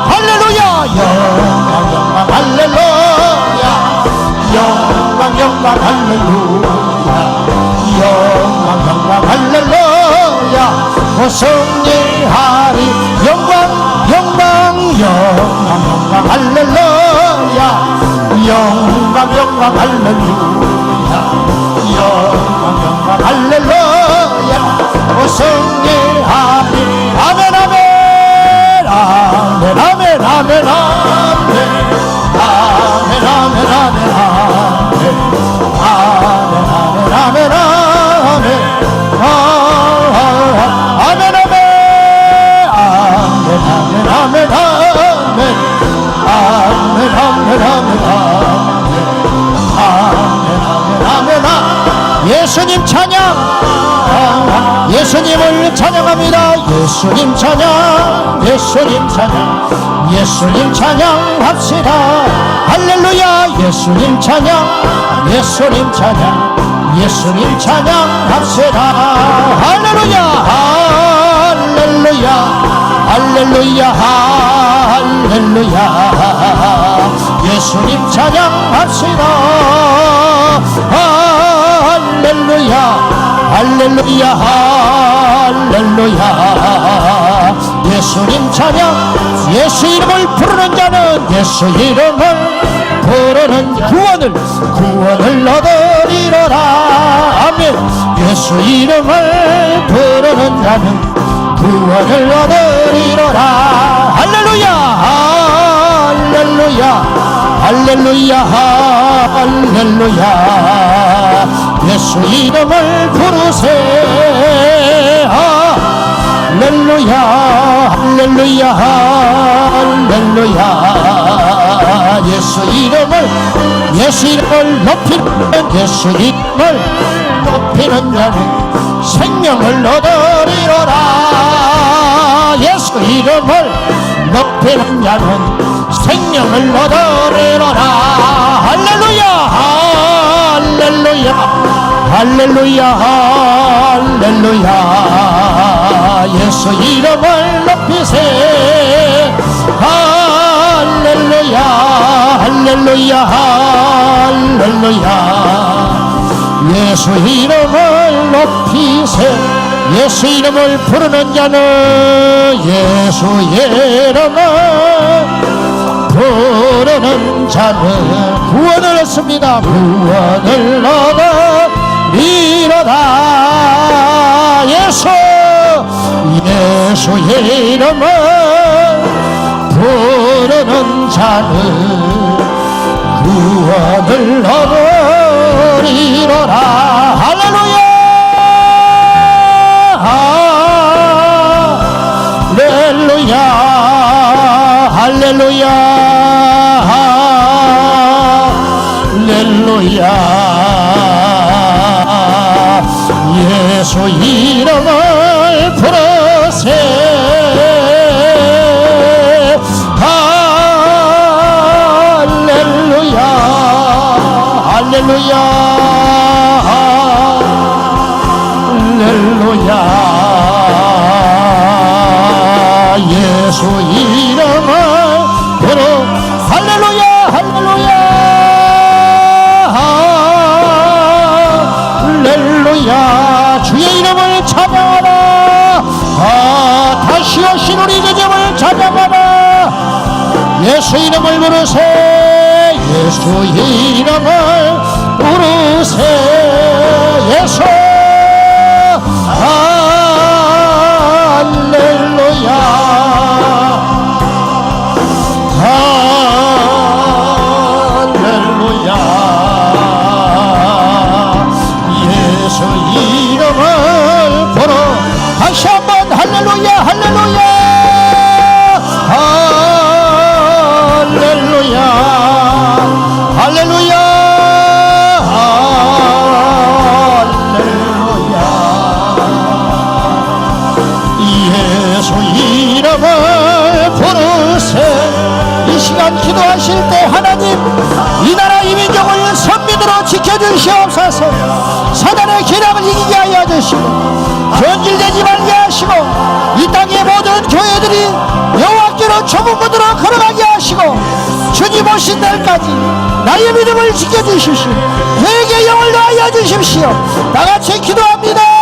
할렐루야 영광 영광 할렐루야 영광 영광 할렐루야 영광 영광 할렐루야 승리하리 영광 영광 영광 영광 할렐루야 영광 영광 할렐루야 영광 영광 할렐루야 승리하리 아멘 아멘 아멘 아멘 아멘 아멘 아멘 아멘 아멘 아멘 예수님 찬양 예수님을 찬양합니다 예수님 찬양 예수님 찬양 예수님 찬양합시다 할렐루야 예수님 찬양 예수님 찬양 예수님 찬양합시다 할렐루야 할렐루야 할렐루야 할렐루야 예수님 찬양합시다 할렐루야 할렐루야 할렐루야 예수님 찬양 예수 이름을 부르는 자는 예수 이름을 부르는 구원을 얻으리로라 아멘 예수 이름을 부르는 자는 구원을 얻으리로라 할렐루야 할렐루야 할렐루야 할렐루야 예수 이름을 부르세 할렐루야 할렐루야 할렐루야 예수 이름을 높이는 자는 생명을 얻으리로라 예수 이름을 높이는 자는 생명을 얻으리로라 할렐루야 할렐루야 할렐루야 할렐루야 예수 이름을 높이세 할렐루야 할렐루야 할렐루야 예수 이름을 높이세 예수 이름을 부르는 자는 예수 이름을 부르는 자는 구원을 얻습니다 구원을 얻으리로다 예수 이름을 부르는 자는 구원을 얻으리로라 할렐루야 할렐루야 할렐루야 할렐루야 예수 이름을 부르세 할렐루야 예수 이름을 부르 할렐루야 할렐루야 할렐루야 주의 이름을 찬양하라 다시 오신 우리 주님을 찬양하라 예수 이름을 부르세 예수 이름을 부르세 예수 할렐루야 할렐루야 예수 이름을 부르 다시 한번 할렐루야 할렐루야 할렐루야 할렐루야 할렐루야 예수 이름을 부르세 이 시간 기도하실 때 하나님 이 나라 이 민족을 선민으로 지켜주시옵소서 사단의 기량을 이기게 하여 주시고 변질되지 말게 하시고 이 땅의 모든 교회들이 여호와께로 좁은 문으로 걸어가게 하시고 주님 오신 날까지 나의 믿음을 지켜주십시오 교회의 영을 더하여 주십시오 다같이 기도합니다.